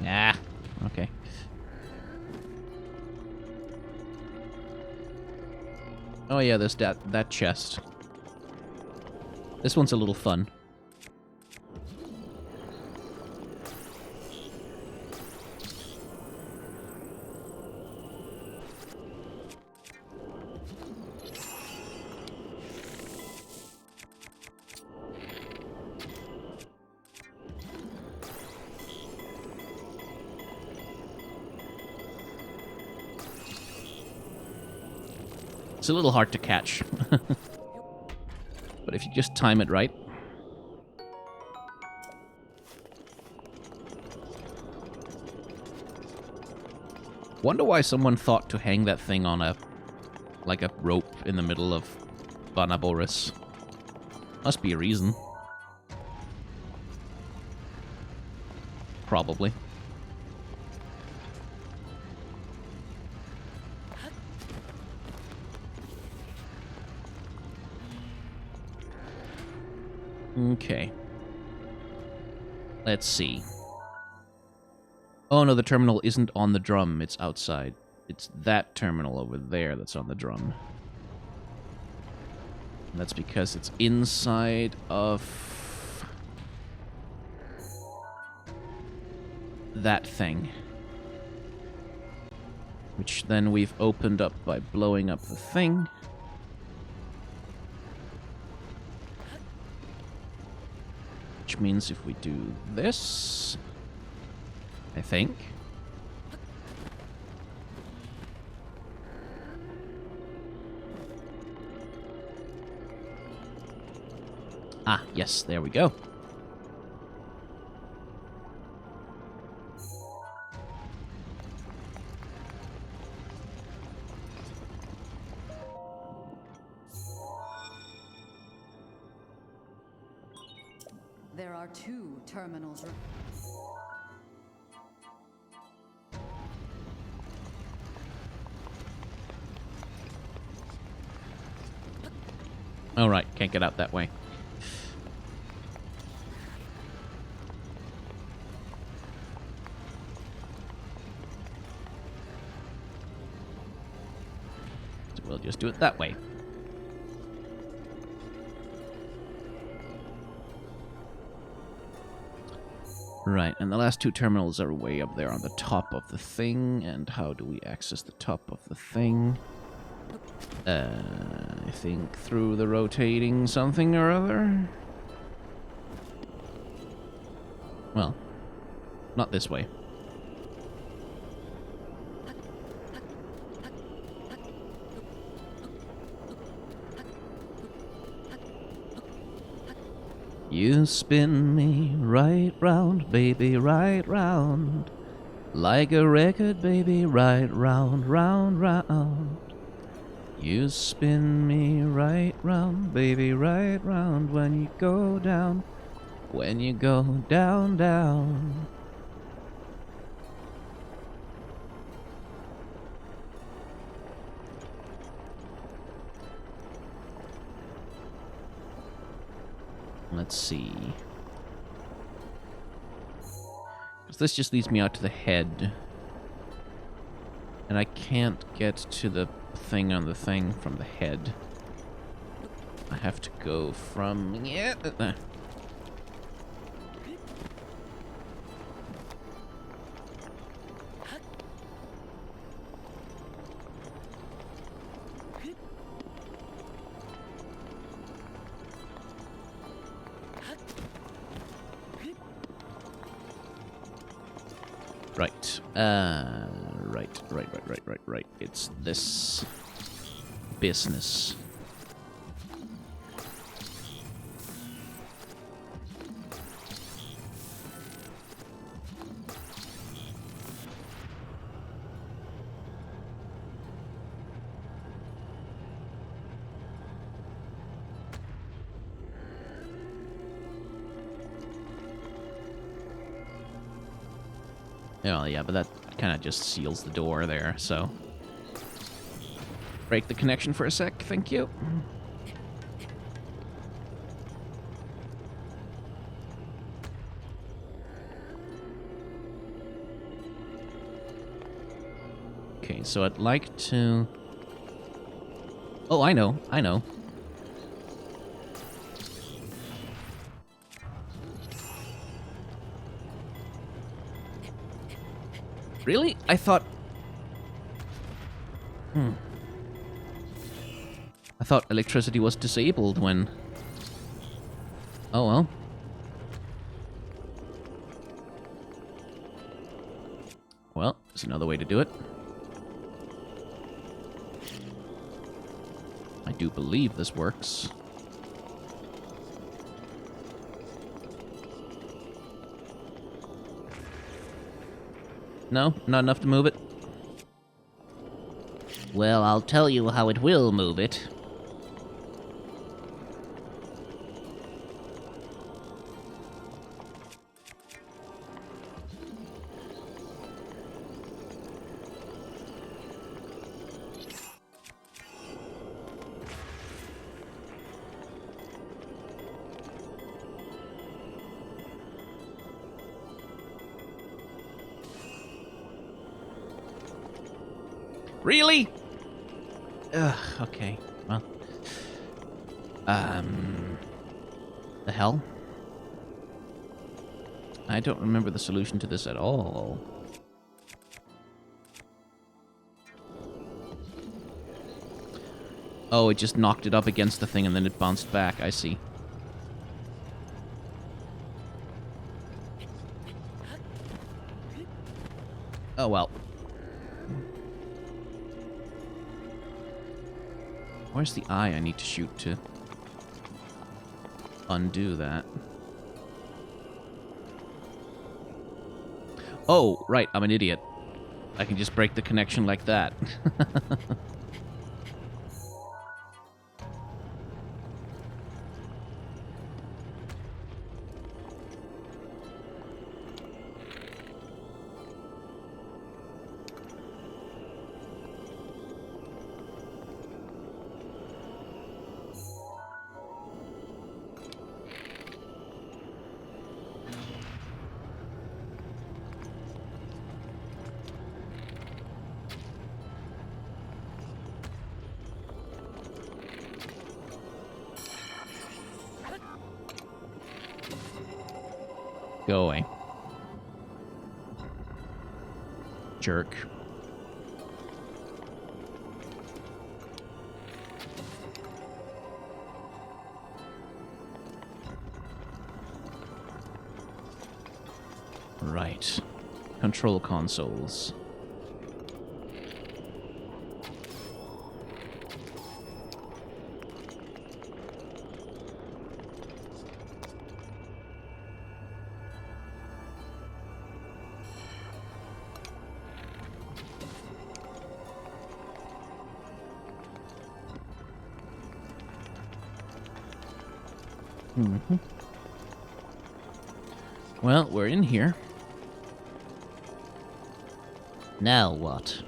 A: Ah, okay. Oh yeah, there's that chest. This one's a little fun. It's a little hard to catch. But if you just time it right. Wonder why someone thought to hang that thing on a rope in the middle of Vah Naboris. Must be a reason. Probably. Okay. Let's see. Oh no, the terminal isn't on the drum, it's outside. It's that terminal over there that's on the drum. And that's because it's inside of... that thing. Which then we've opened up by blowing up the thing. Which means if we do this, I think. Ah, yes, there we go.
C: There are 2 terminals.
A: All right, can't get out that way. So we'll just do it that way. Right, and the last 2 terminals are way up there on the top of the thing. And how do we access the top of the thing? I think through the rotating something or other? Well, not this way. You spin me right round, baby, right round. Like a record, baby, right round, round, round. You spin me right round, baby, right round. When you go down, when you go down, down. Let's see. Because this just leads me out to the head. And I can't get to the thing on the thing from the head. I have to go from... Yeah. Right. Right. It's this business. Oh, yeah, but that kind of just seals the door there, so... Break the connection for a sec, thank you. Okay, so I'd like to... Oh, I know. Really? I thought... I thought electricity was disabled when... Oh, well. Well, there's another way to do it. I do believe this works. No? Not enough to move it? Well, I'll tell you how it will move it. Really? Ugh, okay. Well. The hell? I don't remember the solution to this at all. Oh, it just knocked it up against the thing and then it bounced back. I see. Oh, well. Where's the eye I need to shoot to undo that? Oh, right, I'm an idiot. I can just break the connection like that. Go away. Jerk. Right. Control consoles. Well, we're in here. Now what?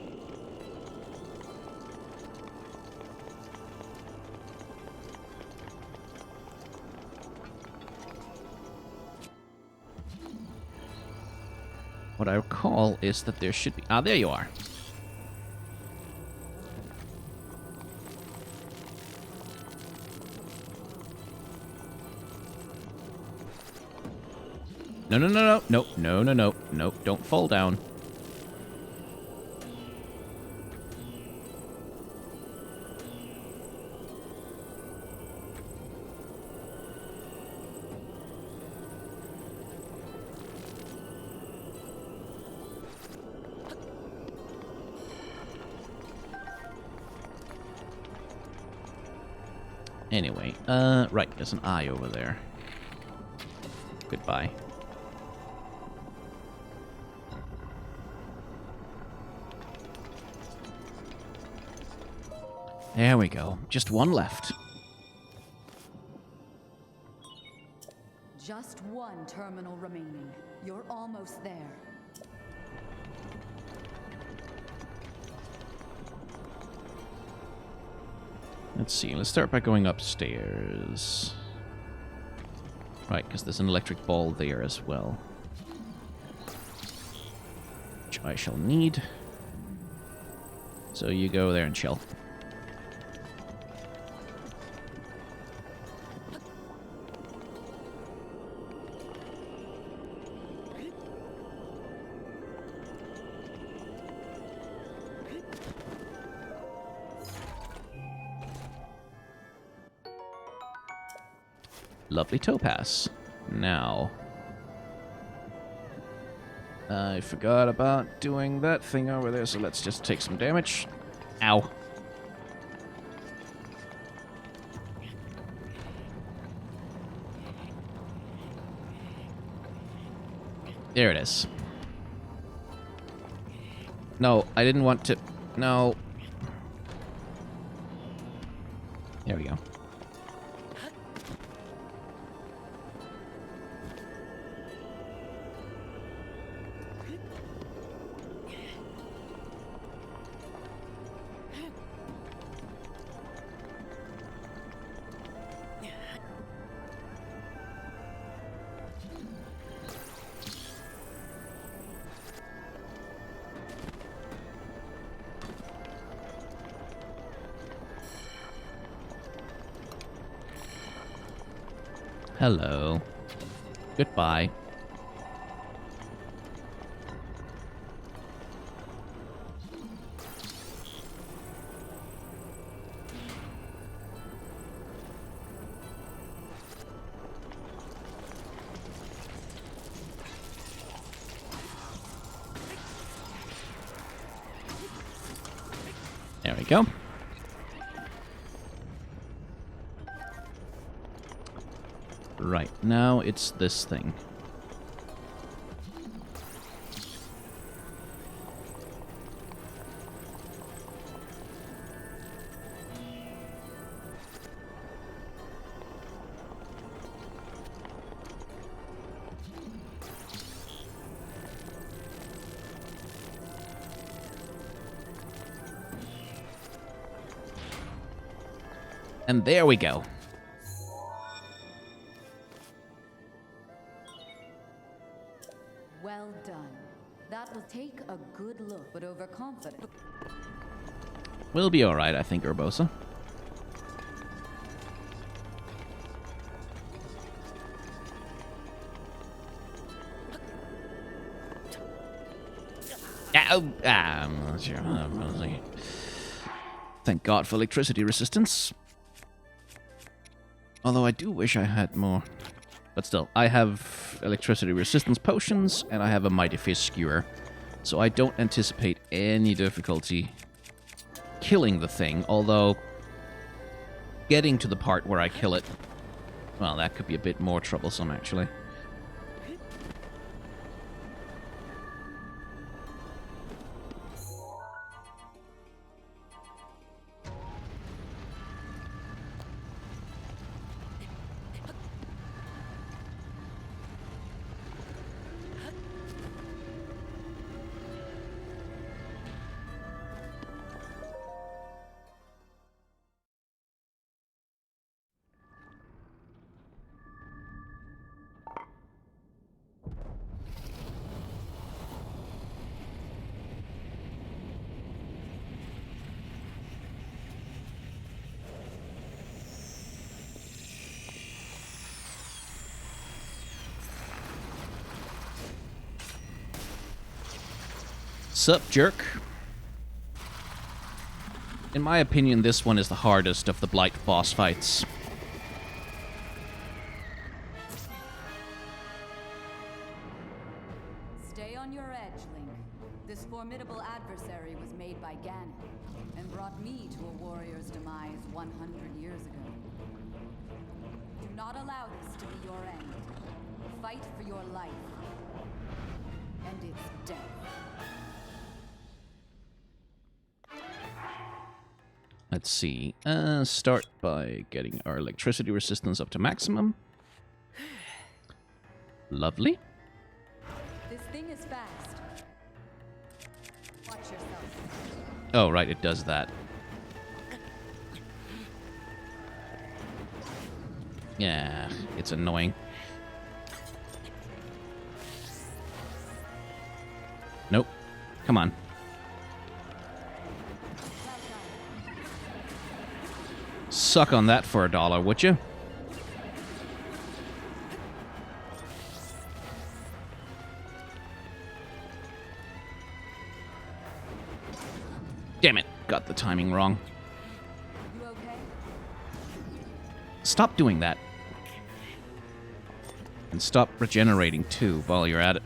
A: What I recall is that there should be... Ah, there you are. No, no, no, no, no, no, no, no, no, don't fall down. Anyway, right, there's an eye over there. Goodbye. There we go. Just one left.
C: Just one terminal remaining. You're almost there.
A: Let's see, let's start by going upstairs. Right, because there's an electric ball there as well. Which I shall need. So you go there and chill. Lovely topaz. Now, I forgot about doing that thing over there, so let's just take some damage. Ow. There it is. No, I didn't want to... No. There we go. Hello. Goodbye. There we go. Right, now it's this thing. And there we go.
C: Well done. That will take a good look, but overconfident.
A: We'll be alright, I think, Urbosa. I'm not sure. Thank God for electricity resistance. Although I do wish I had more. But still, I have electricity resistance potions, and I have a Mighty Fist Skewer. So I don't anticipate any difficulty killing the thing, although getting to the part where I kill it, well, that could be a bit more troublesome, actually. Sup, jerk? In my opinion, this one is the hardest of the Blight boss fights.
C: Stay on your edge, Link. This formidable adversary was made by Ganon and brought me to a warrior's demise 100 years ago. Do not allow this to be your end. Fight for your life and its death.
A: Let's see. Start by getting our electricity resistance up to maximum. Lovely.
C: This thing is fast. Watch yourself.
A: Oh, right, it does that. Yeah, it's annoying. Nope. Come on. Suck on that for $1, would you? Damn it, got the timing wrong.
C: You okay?
A: Stop doing that. And stop regenerating too while you're at it.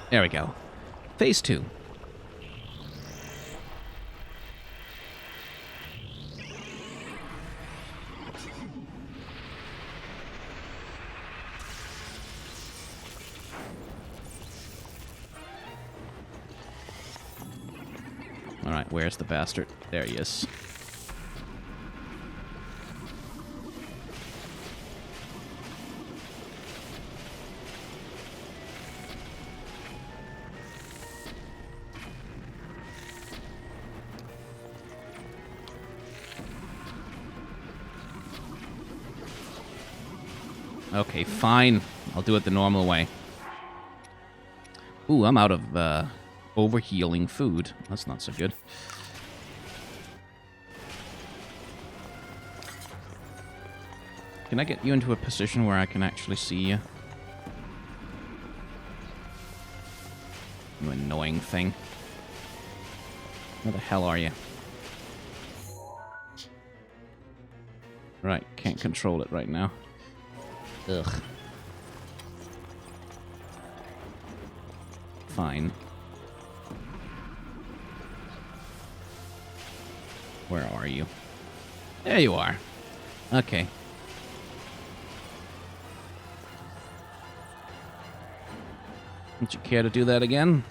A: There we go. Phase 2. Alright, where's the bastard? There he is. Okay, fine. I'll do it the normal way. Ooh, I'm out of overhealing food. That's not so good. Can I get you into a position where I can actually see you? You annoying thing. Where the hell are you? Right, can't control it right now. Ugh. Fine. Where are you? There you are. Okay. Would you care to do that again?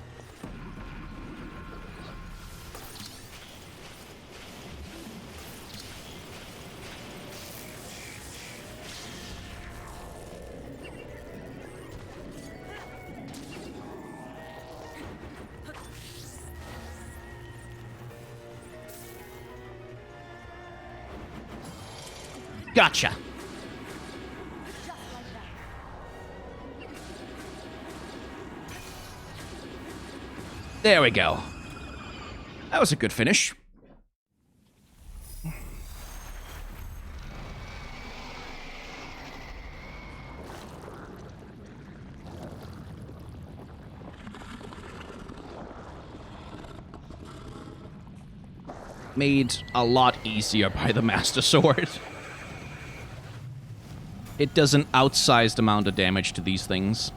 A: Gotcha. There we go. That was a good finish. Made a lot easier by the Master Sword. It does an outsized amount of damage to these things.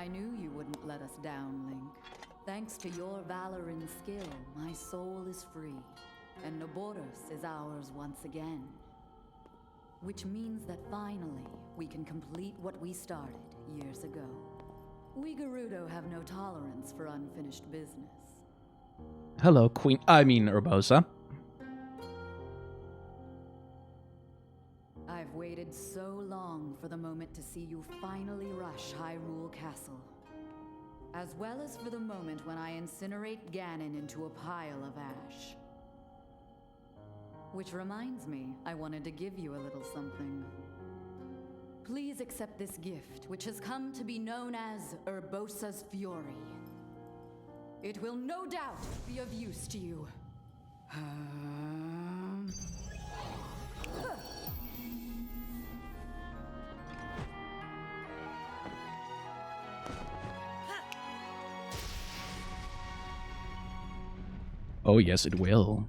C: I knew you wouldn't let us down, Link. Thanks to your valor and skill, my soul is free, and Naboris is ours once again. Which means that finally, we can complete what we started years ago. We Gerudo have no tolerance for unfinished business.
A: Hello, Urbosa.
C: I've waited so long for the moment to see you finally rush Hyrule Castle. As well as for the moment when I incinerate Ganon into a pile of ash. Which reminds me, I wanted to give you a little something. Please accept this gift, which has come to be known as Urbosa's Fury. It will no doubt be of use to you.
A: Oh, yes, it will.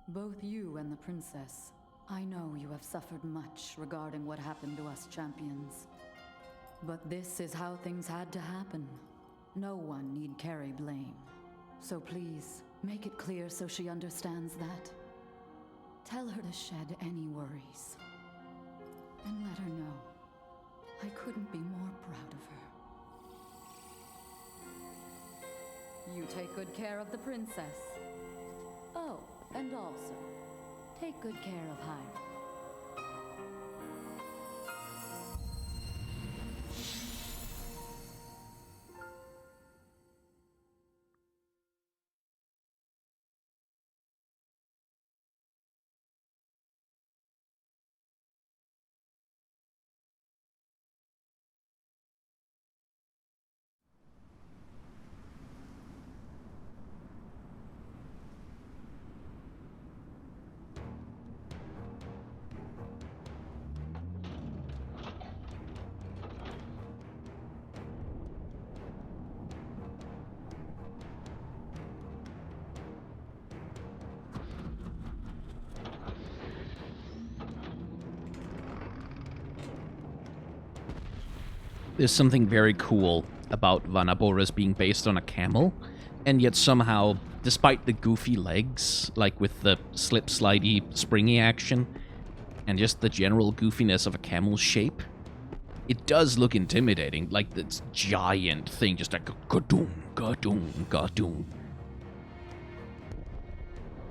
C: Both you and the princess, I know you have suffered much regarding what happened to us champions. But this is how things had to happen. No one need carry blame. So please, make it clear so she understands that. Tell her to shed any worries. And let her know I couldn't be more proud of her. You take good care of the princess. Oh, and also, take good care of Hyrule.
A: There's something very cool about Vah Naboris being based on a camel, and yet somehow, despite the goofy legs, like with the slip-slidey, springy action, and just the general goofiness of a camel's shape, it does look intimidating, like this giant thing, just like ga-doom, ga-doom, ga-doom,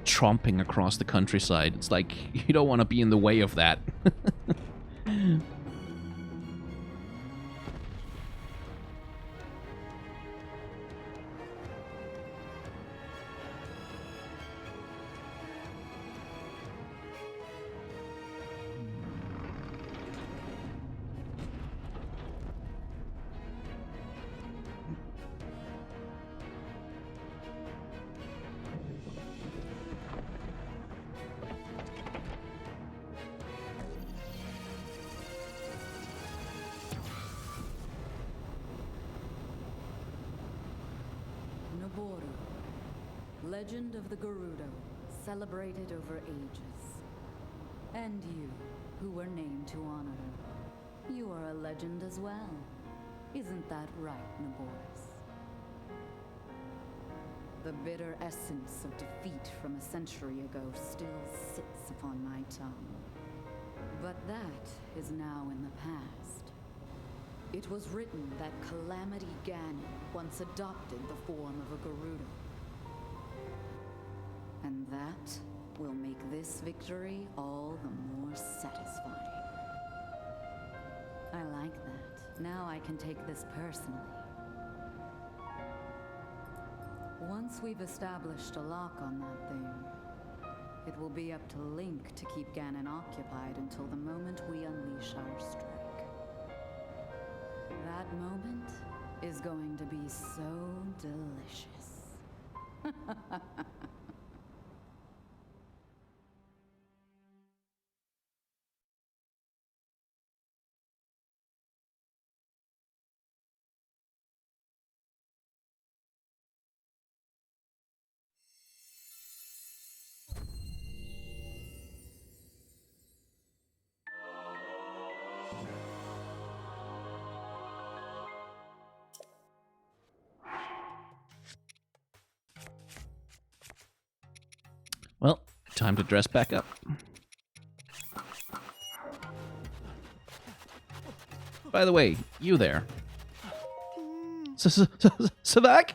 A: tromping across the countryside. It's like, you don't want to be in the way of that.
C: Legend of the Gerudo, celebrated over ages. And you, who were named to honor her. You are a legend as well. Isn't that right, Naboris? The bitter essence of defeat from a century ago still sits upon my tongue. But that is now in the past. It was written that Calamity Ganon once adopted the form of a Gerudo. And that will make this victory all the more satisfying. I like that. Now I can take this personally. Once we've established a lock on that thing, it will be up to Link to keep Ganon occupied until the moment we unleash our strike. That moment is going to be so delicious.
A: time to dress back up. By the way, you there. Savak?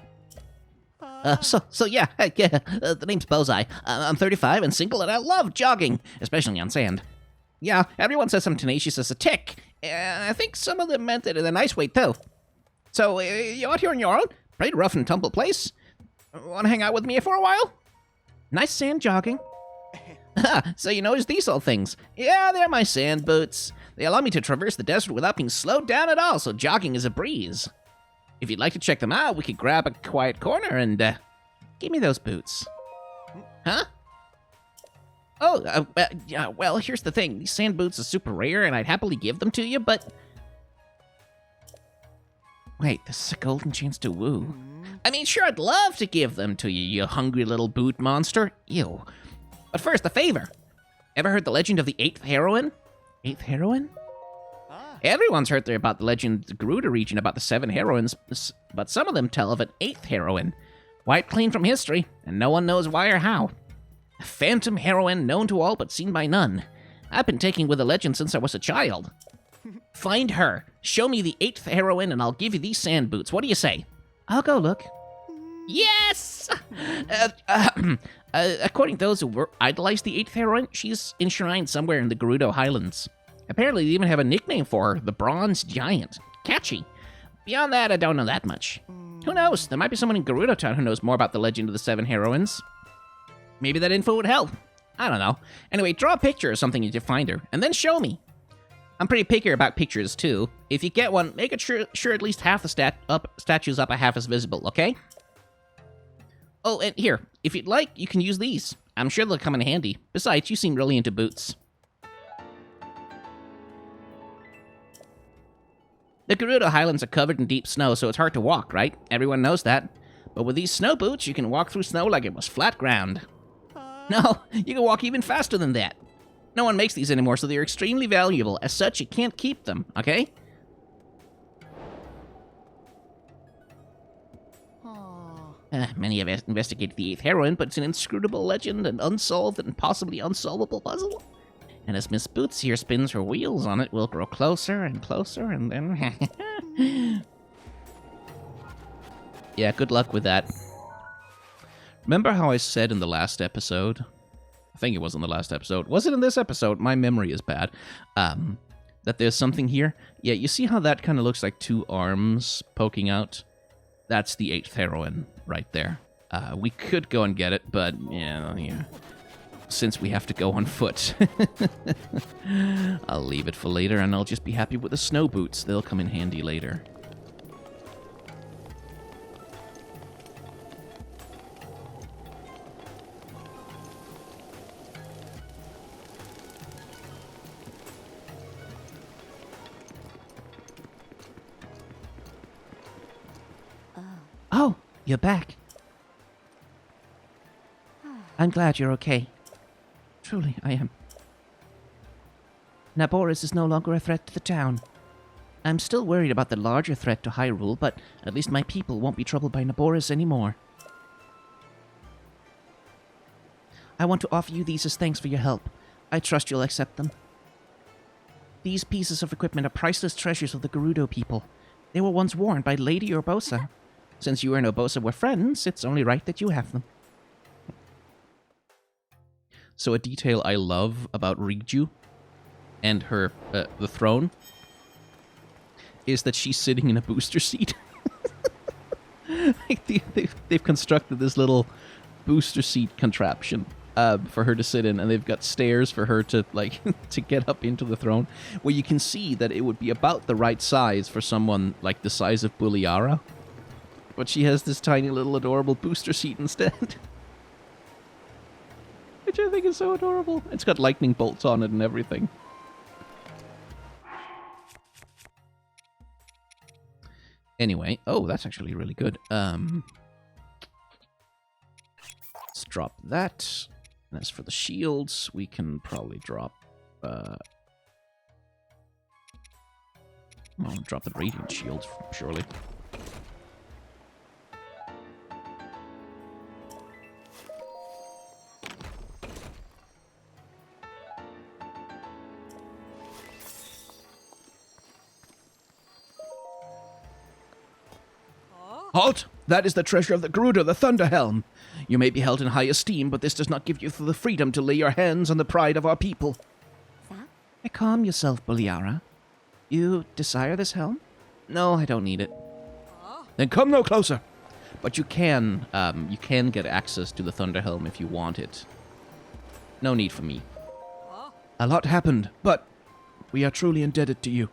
E: The name's Bozai. I'm 35 and single, and I love jogging, especially on sand. Yeah, everyone says I'm tenacious as a tick. I think some of them meant it in a nice way, too. So, you out here on your own? Pretty rough and tumble place. Want to hang out with me for a while? Nice sand jogging. So you notice these old things? Yeah, they're my sand boots. They allow me to traverse the desert without being slowed down at all, so jogging is a breeze. If you'd like to check them out, we could grab a quiet corner and, give me those boots. Huh? Oh, yeah, well, here's the thing. These sand boots are super rare, and I'd happily give them to you, but... Wait, this is a golden chance to woo. I mean, sure, I'd love to give them to you, you hungry little boot monster. Ew. But first, a favor. Ever heard the legend of the 8th heroine? 8th heroine? Everyone's heard about the legend of the Gerudo region about the 7 heroines, but some of them tell of an 8th heroine. Wiped clean from history, and no one knows why or how. A phantom heroine known to all but seen by none. I've been taking with the legend since I was a child. Find her, show me the 8th heroine, and I'll give you these sand boots. What do you say? I'll go look. Yes! According to those who idolize the 8th heroine, she's enshrined somewhere in the Gerudo Highlands. Apparently, they even have a nickname for her, the Bronze Giant. Catchy. Beyond that, I don't know that much. Who knows? There might be someone in Gerudo Town who knows more about the legend of the 7 heroines. Maybe that info would help. I don't know. Anyway, draw a picture or something if you find her, and then show me. I'm pretty picky about pictures, too. If you get one, make it sure at least half the statues up are half as visible, okay? Oh, and here, if you'd like, you can use these. I'm sure they'll come in handy. Besides, you seem really into boots. The Gerudo Highlands are covered in deep snow, so it's hard to walk, right? Everyone knows that. But with these snow boots, you can walk through snow like it was flat ground. No, you can walk even faster than that. No one makes these anymore, so they're extremely valuable. As such, you can't keep them, okay? Many have investigated the 8th heroine, but it's an inscrutable legend, an unsolved and possibly unsolvable puzzle. And as Miss Boots here spins her wheels on it, we'll grow closer and closer, and then... Yeah, good luck with that. Remember how I said in the last episode... I think it was in the last episode. Was it in this episode? My memory is bad. That there's something here? Yeah, you see how that kind of looks like 2 arms poking out? That's the 8th heroine right there. We could go and get it, but, yeah. Since we have to go on foot. I'll leave it for later, and I'll just be happy with the snow boots. They'll come in handy later. Oh, you're back. I'm glad you're okay. Truly, I am. Naboris is no longer a threat to the town. I'm still worried about the larger threat to Hyrule, but at least my people won't be troubled by Naboris anymore. I want to offer you these as thanks for your help. I trust you'll accept them. These pieces of equipment are priceless treasures of the Gerudo people. They were once worn by Lady Urbosa. Since you and Urbosa were friends, it's only right that you have them. So a detail I love about Riju and her, the throne, is that she's sitting in a booster seat. Like they've constructed this little booster seat contraption for her to sit in, and they've got stairs for her to, like, to get up into the throne, where you can see that it would be about the right size for someone like the size of Buliara. But she has this tiny little adorable booster seat instead. Which I think is so adorable. It's got lightning bolts on it and everything. Anyway, oh, that's actually really good. Let's drop that. And as for the shields, we can probably drop... I'll drop the radiant shields, surely.
A: Halt! That is the treasure of the Gerudo, the Thunder Helm. You may be held in high esteem, but this does not give you the freedom to lay your hands on the pride of our people. Calm yourself, Boliara. You desire this helm? No, I don't need it. Then come no closer. But you can get access to the Thunder Helm if you want it. No need for me. A lot happened, but we are truly indebted to you.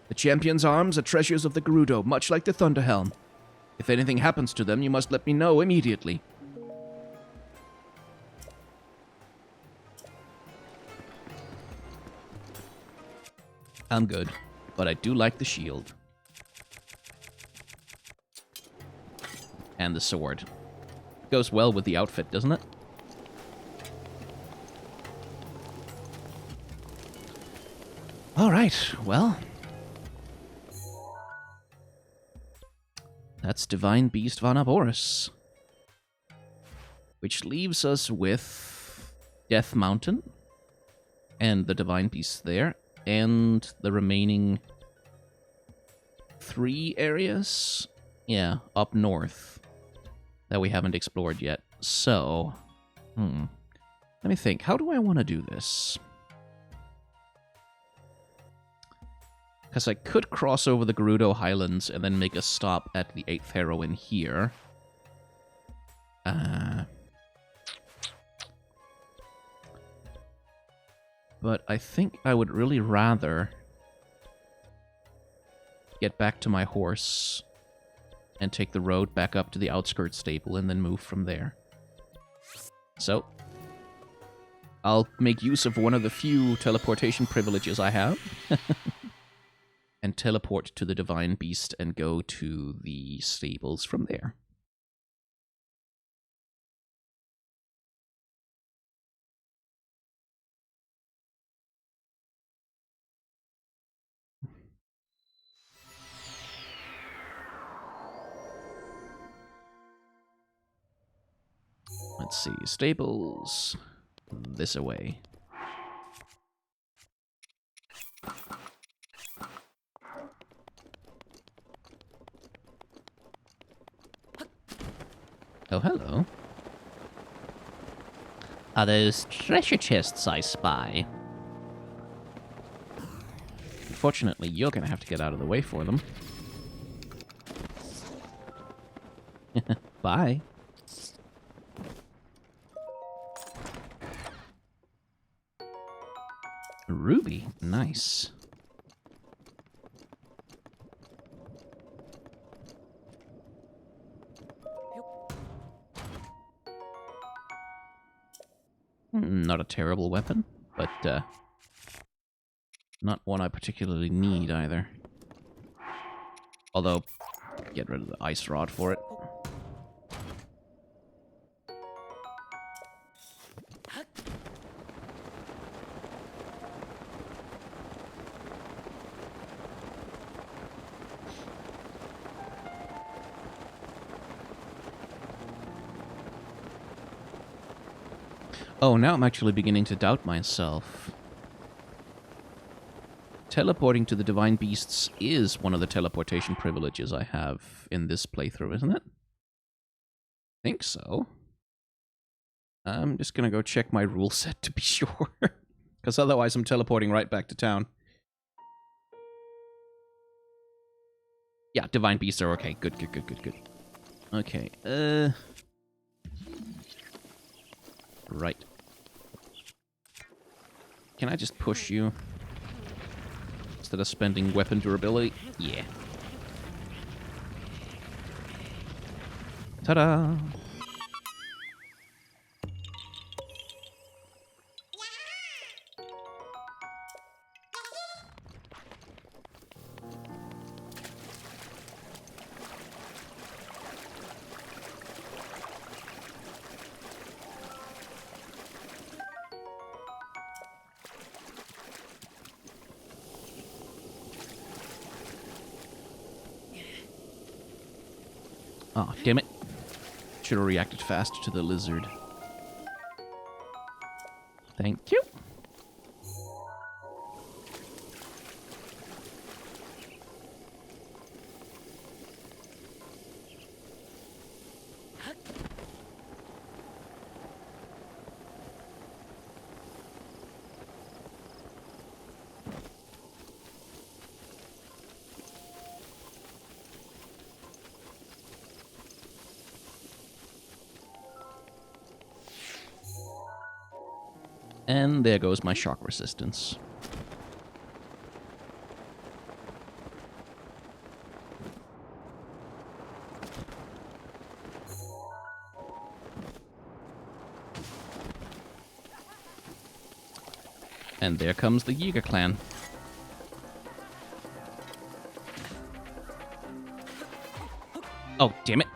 A: The Champion's arms are treasures of the Gerudo, much like the Thunder Helm. If anything happens to them, you must let me know immediately. I'm good, but I do like the shield. And the sword. Goes well with the outfit, doesn't it? Alright, well. That's Divine Beast Vah Naboris. Which leaves us with Death Mountain. And the Divine Beast there. And the remaining 3 areas? Yeah, up north. That we haven't explored yet. So, let me think. How do I want to do this? Because I could cross over the Gerudo Highlands and then make a stop at the 8th heroine here. But I think I would really rather get back to my horse and take the road back up to the outskirts stable and then move from there. So, I'll make use of one of the few teleportation privileges I have. And teleport to the Divine Beast and go to the stables from there. Let's see, stables, this away. Oh, hello. Are those treasure chests I spy? Unfortunately, you're gonna have to get out of the way for them. Bye. Ruby, nice. Not a terrible weapon, but not one I particularly need either. Although, get rid of the ice rod for it. Oh, now I'm actually beginning to doubt myself. Teleporting to the Divine Beasts is one of the teleportation privileges I have in this playthrough, isn't it? I think so. I'm just gonna go check my rule set to be sure. Because otherwise I'm teleporting right back to town. Yeah, Divine Beasts are okay. Good. Okay, right. Can I just push you? Instead of spending weapon durability? Yeah. Ta-da! Oh, damn it. Should have reacted fast to the lizard. Thank you. And there goes my shock resistance. And there comes the Yiga clan. Oh, damn it.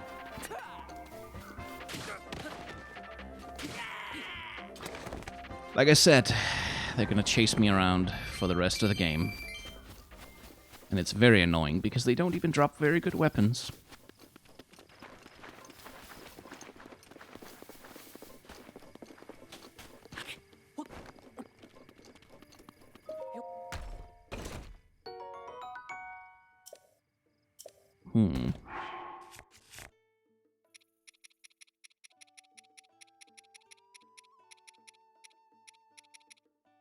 A: Like I said, they're gonna chase me around for the rest of the game. And it's very annoying because they don't even drop very good weapons.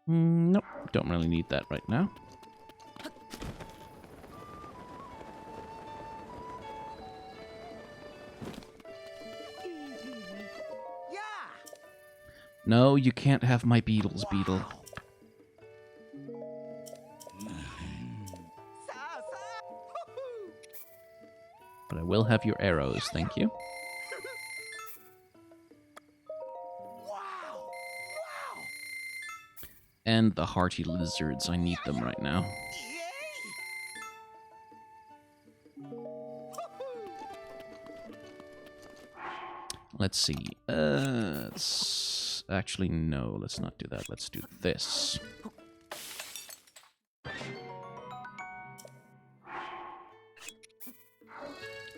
A: Nope, don't really need that right now. No, you can't have my beetles, beetle. But I will have your arrows, thank you. And the hearty lizards, I need them right now. Let's see. Actually, no, let's not do that. Let's do this.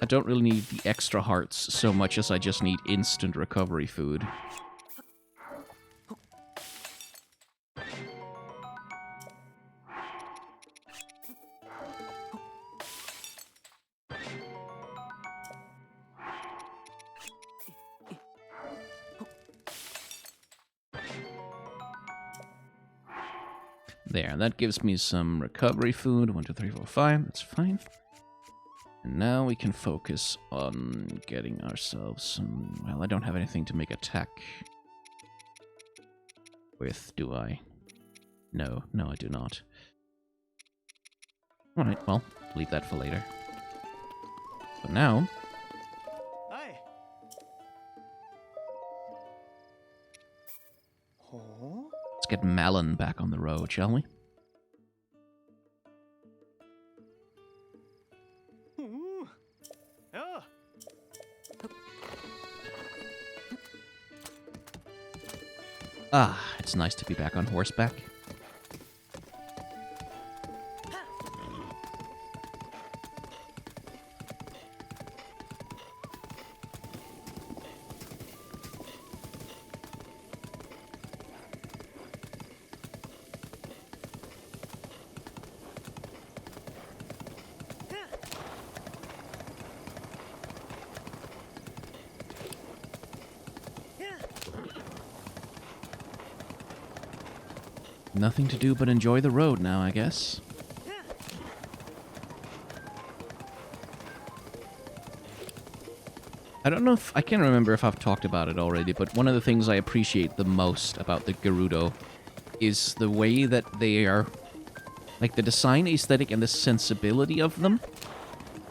A: I don't really need the extra hearts so much as I just need instant recovery food. There, that gives me some recovery food. 1, 2, 3, 4, 5. That's fine. And now we can focus on getting ourselves some... Well, I don't have anything to make attack with, do I? No, I do not. Alright, well, leave that for later. But now... Let's get Malon back on the road, shall we? Ah, it's nice to be back on horseback. Nothing to do but enjoy the road now, I guess. I don't know if... I can't remember if I've talked about it already, but one of the things I appreciate the most about the Gerudo is the way that they are... Like, the design aesthetic and the sensibility of them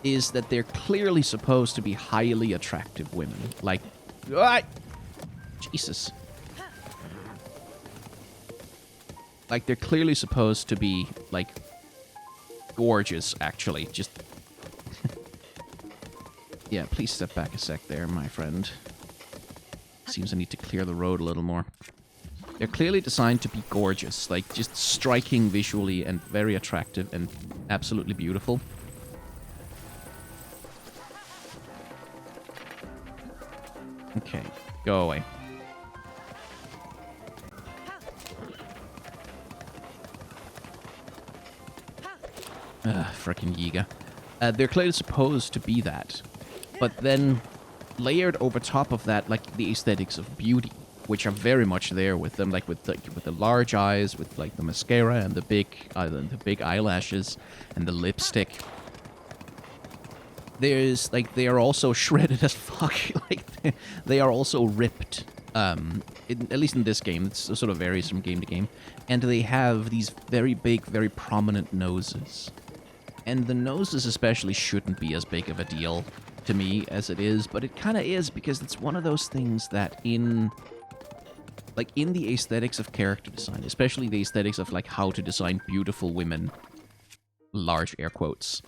A: is that they're clearly supposed to be highly attractive women. Like... Jesus. Like, they're clearly supposed to be, like, gorgeous, actually. Just... Yeah, please step back a sec there, my friend. Seems I need to clear the road a little more. They're clearly designed to be gorgeous. Like, just striking visually and very attractive and absolutely beautiful. Okay, go away. Frickin' Yiga. They're clearly supposed to be that. But then, layered over top of that, like, the aesthetics of beauty, which are very much there with them, like, with the large eyes, with, like, the mascara and the big eyelashes and the lipstick. There's, like, they are also shredded as fuck. Like, they are also ripped. At least in this game, it sort of varies from game to game. And they have these very big, very prominent noses. And the noses especially shouldn't be as big of a deal to me as it is, but it kind of is, because it's one of those things that in the aesthetics of character design, especially the aesthetics of like how to design beautiful women, large air quotes,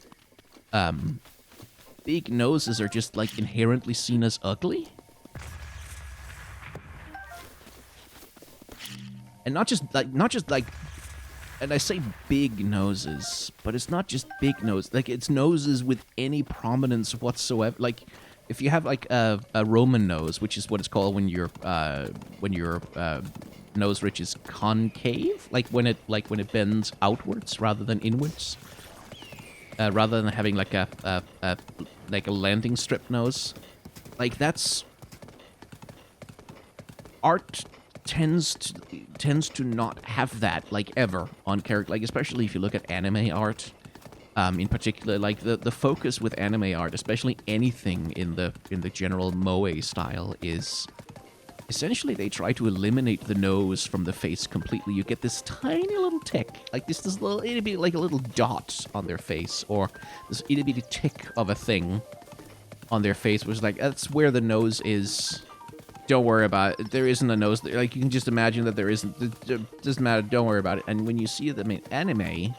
A: big noses are just like inherently seen as ugly. And not just like, and I say big noses, but it's not just big nose. Like, it's noses with any prominence whatsoever. Like, if you have like a Roman nose, which is what it's called when your nose ridge is concave, like when it bends outwards rather than inwards, rather than having like a landing strip nose, like that's art. Tends to not have that, like, ever on character, like, especially if you look at anime art, in particular, like, the focus with anime art, especially anything in the general moe style, is essentially they try to eliminate the nose from the face completely. You get this tiny little tick, like this little itty bitty, like a little dot on their face, or this itty bitty tick of a thing on their face, which is like, that's where the nose is. Don't worry about it. There isn't a nose there. Like, you can just imagine that there isn't. It doesn't matter. Don't worry about it. And when you see them in anime,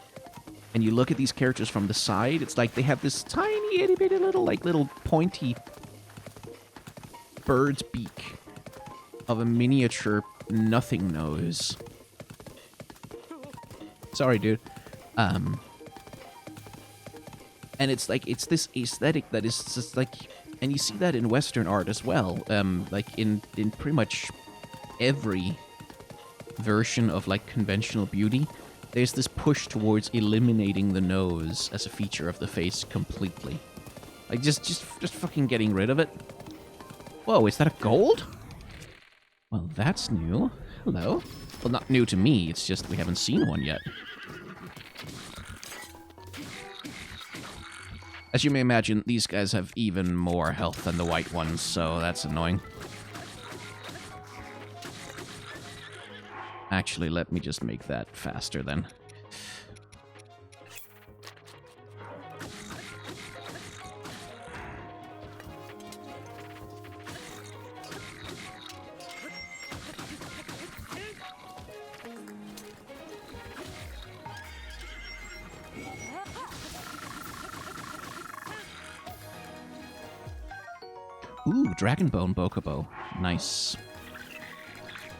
A: and you look at these characters from the side, it's like they have this tiny, itty bitty little pointy bird's beak of a miniature nothing nose. Sorry, dude. And it's like, it's this aesthetic that is just like. And you see that in Western art as well, like in pretty much every version of like conventional beauty, there's this push towards eliminating the nose as a feature of the face completely. Like just fucking getting rid of it. Whoa, is that a gold? Well, that's new. Hello. Well, not new to me, it's just we haven't seen one yet. As you may imagine, these guys have even more health than the white ones, so that's annoying. Actually, let me just make that faster then. Ooh, Dragon Bone Bokobo. Nice.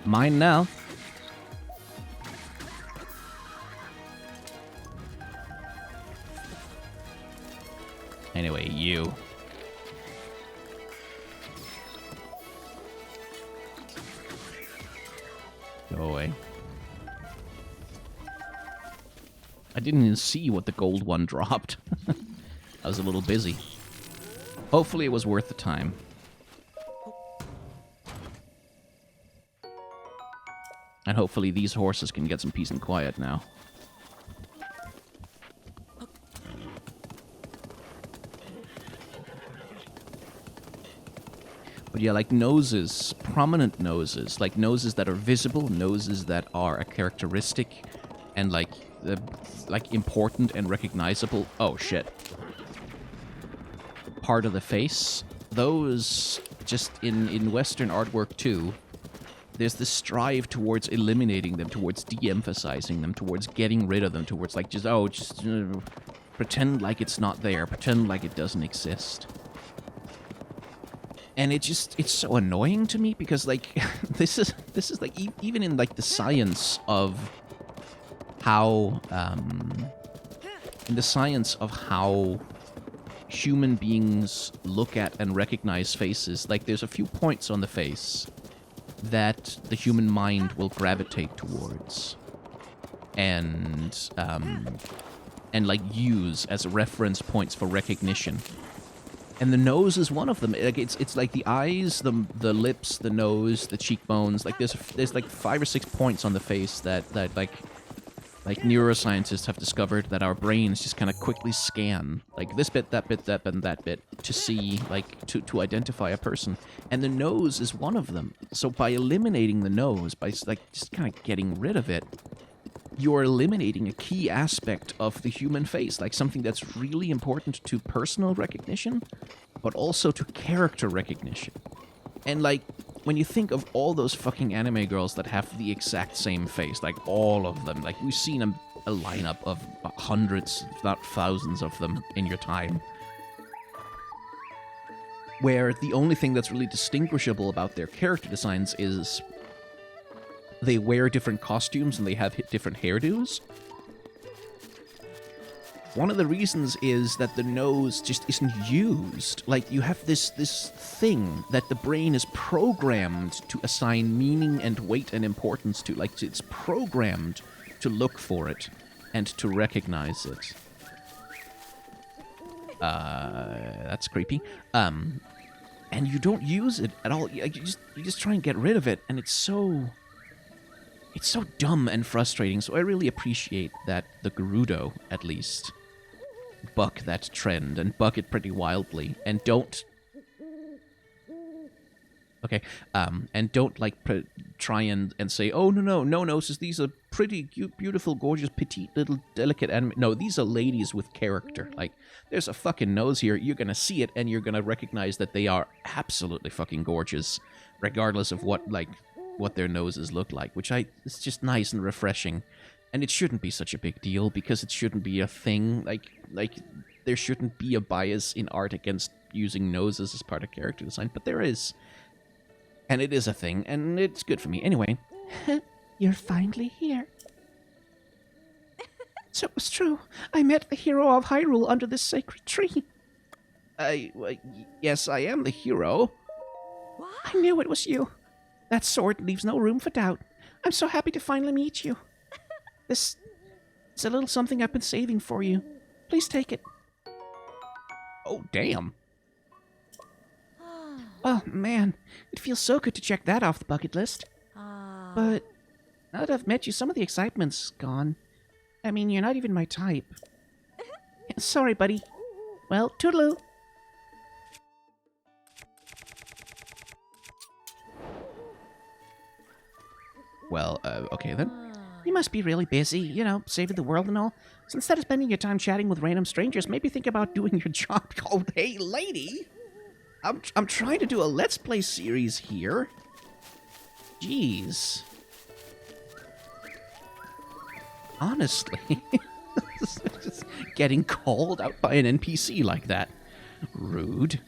A: Mine now. Anyway, you. Go away. I didn't even see what the gold one dropped. I was a little busy. Hopefully it was worth the time. And hopefully these horses can get some peace and quiet now. But yeah, like noses, prominent noses, like noses that are visible, noses that are a characteristic and like important and recognizable. Oh shit. Part of the face. Those just in Western artwork too. There's this strive towards eliminating them, towards de-emphasizing them, towards getting rid of them, towards like just pretend like it's not there, pretend like it doesn't exist. And it's so annoying to me because like this is like even in like the science of how human beings look at and recognize faces, like there's a few points on the face that the human mind will gravitate towards and like use as reference points for recognition. And the nose is one of them. Like it's like the eyes, the lips, the nose, the cheekbones. Like there's like 5 or 6 points on the face that like Like, neuroscientists have discovered that our brains just kind of quickly scan, like, this bit, that bit, that bit, and that bit, to see, like, to identify a person. And the nose is one of them. So by eliminating the nose, by, like, just kind of getting rid of it, you're eliminating a key aspect of the human face, like something that's really important to personal recognition, but also to character recognition. And, like, when you think of all those fucking anime girls that have the exact same face, like all of them, like we've seen a lineup of hundreds, if not thousands of them in your time, where the only thing that's really distinguishable about their character designs is they wear different costumes and they have different hairdos. One of the reasons is that the nose just isn't used. Like, you have this thing that the brain is programmed to assign meaning and weight and importance to. Like, it's programmed to look for it and to recognize it. That's creepy. And you don't use it at all. You just try and get rid of it, and it's so dumb and frustrating. So I really appreciate that the Gerudo, at least, buck that trend and buck it pretty wildly, and don't and don't like try and say, oh no noses, these are pretty cute, beautiful, gorgeous, petite little delicate anime. No, these are ladies with character. Like, there's a fucking nose here, you're gonna see it and you're gonna recognize that they are absolutely fucking gorgeous, regardless of what their noses look like, which it's just nice and refreshing. And it shouldn't be such a big deal, because it shouldn't be a thing. Like there shouldn't be a bias in art against using noses as part of character design, but there is. And it is a thing, and it's good for me. Anyway.
E: You're finally here. So it was true. I met the hero of Hyrule under this sacred tree.
A: Yes, I am the hero.
D: What?
E: I knew it was you. That sword leaves no room for doubt. I'm so happy to finally meet you. This is a little something I've been saving for you. Please take it.
A: Oh, damn.
E: Oh, man. It feels so good to check that off the bucket list. But now that I've met you, some of the excitement's gone. I mean, you're not even my type. Sorry, buddy. Well, toodaloo.
A: Well, okay then.
E: You must be really busy, you know, saving the world and all. So instead of spending your time chatting with random strangers, maybe think about doing your job.
A: Oh, hey, lady! I'm trying to do a Let's Play series here. Jeez. Honestly. Just getting called out by an NPC like that. Rude.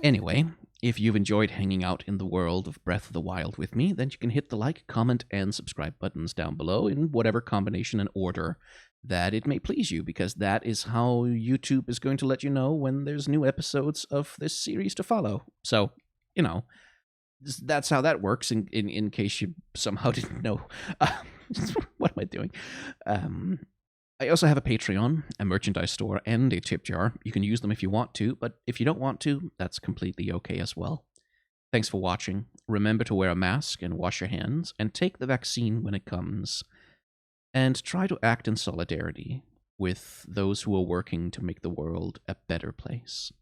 A: Anyway, if you've enjoyed hanging out in the world of Breath of the Wild with me, then you can hit the like, comment, and subscribe buttons down below in whatever combination and order that it may please you, because that is how YouTube is going to let you know when there's new episodes of this series to follow. So, you know, that's how that works, in case you somehow didn't know. What am I doing? I also have a Patreon, a merchandise store, and a tip jar. You can use them if you want to, but if you don't want to, that's completely okay as well. Thanks for watching. Remember to wear a mask and wash your hands, and take the vaccine when it comes. And try to act in solidarity with those who are working to make the world a better place.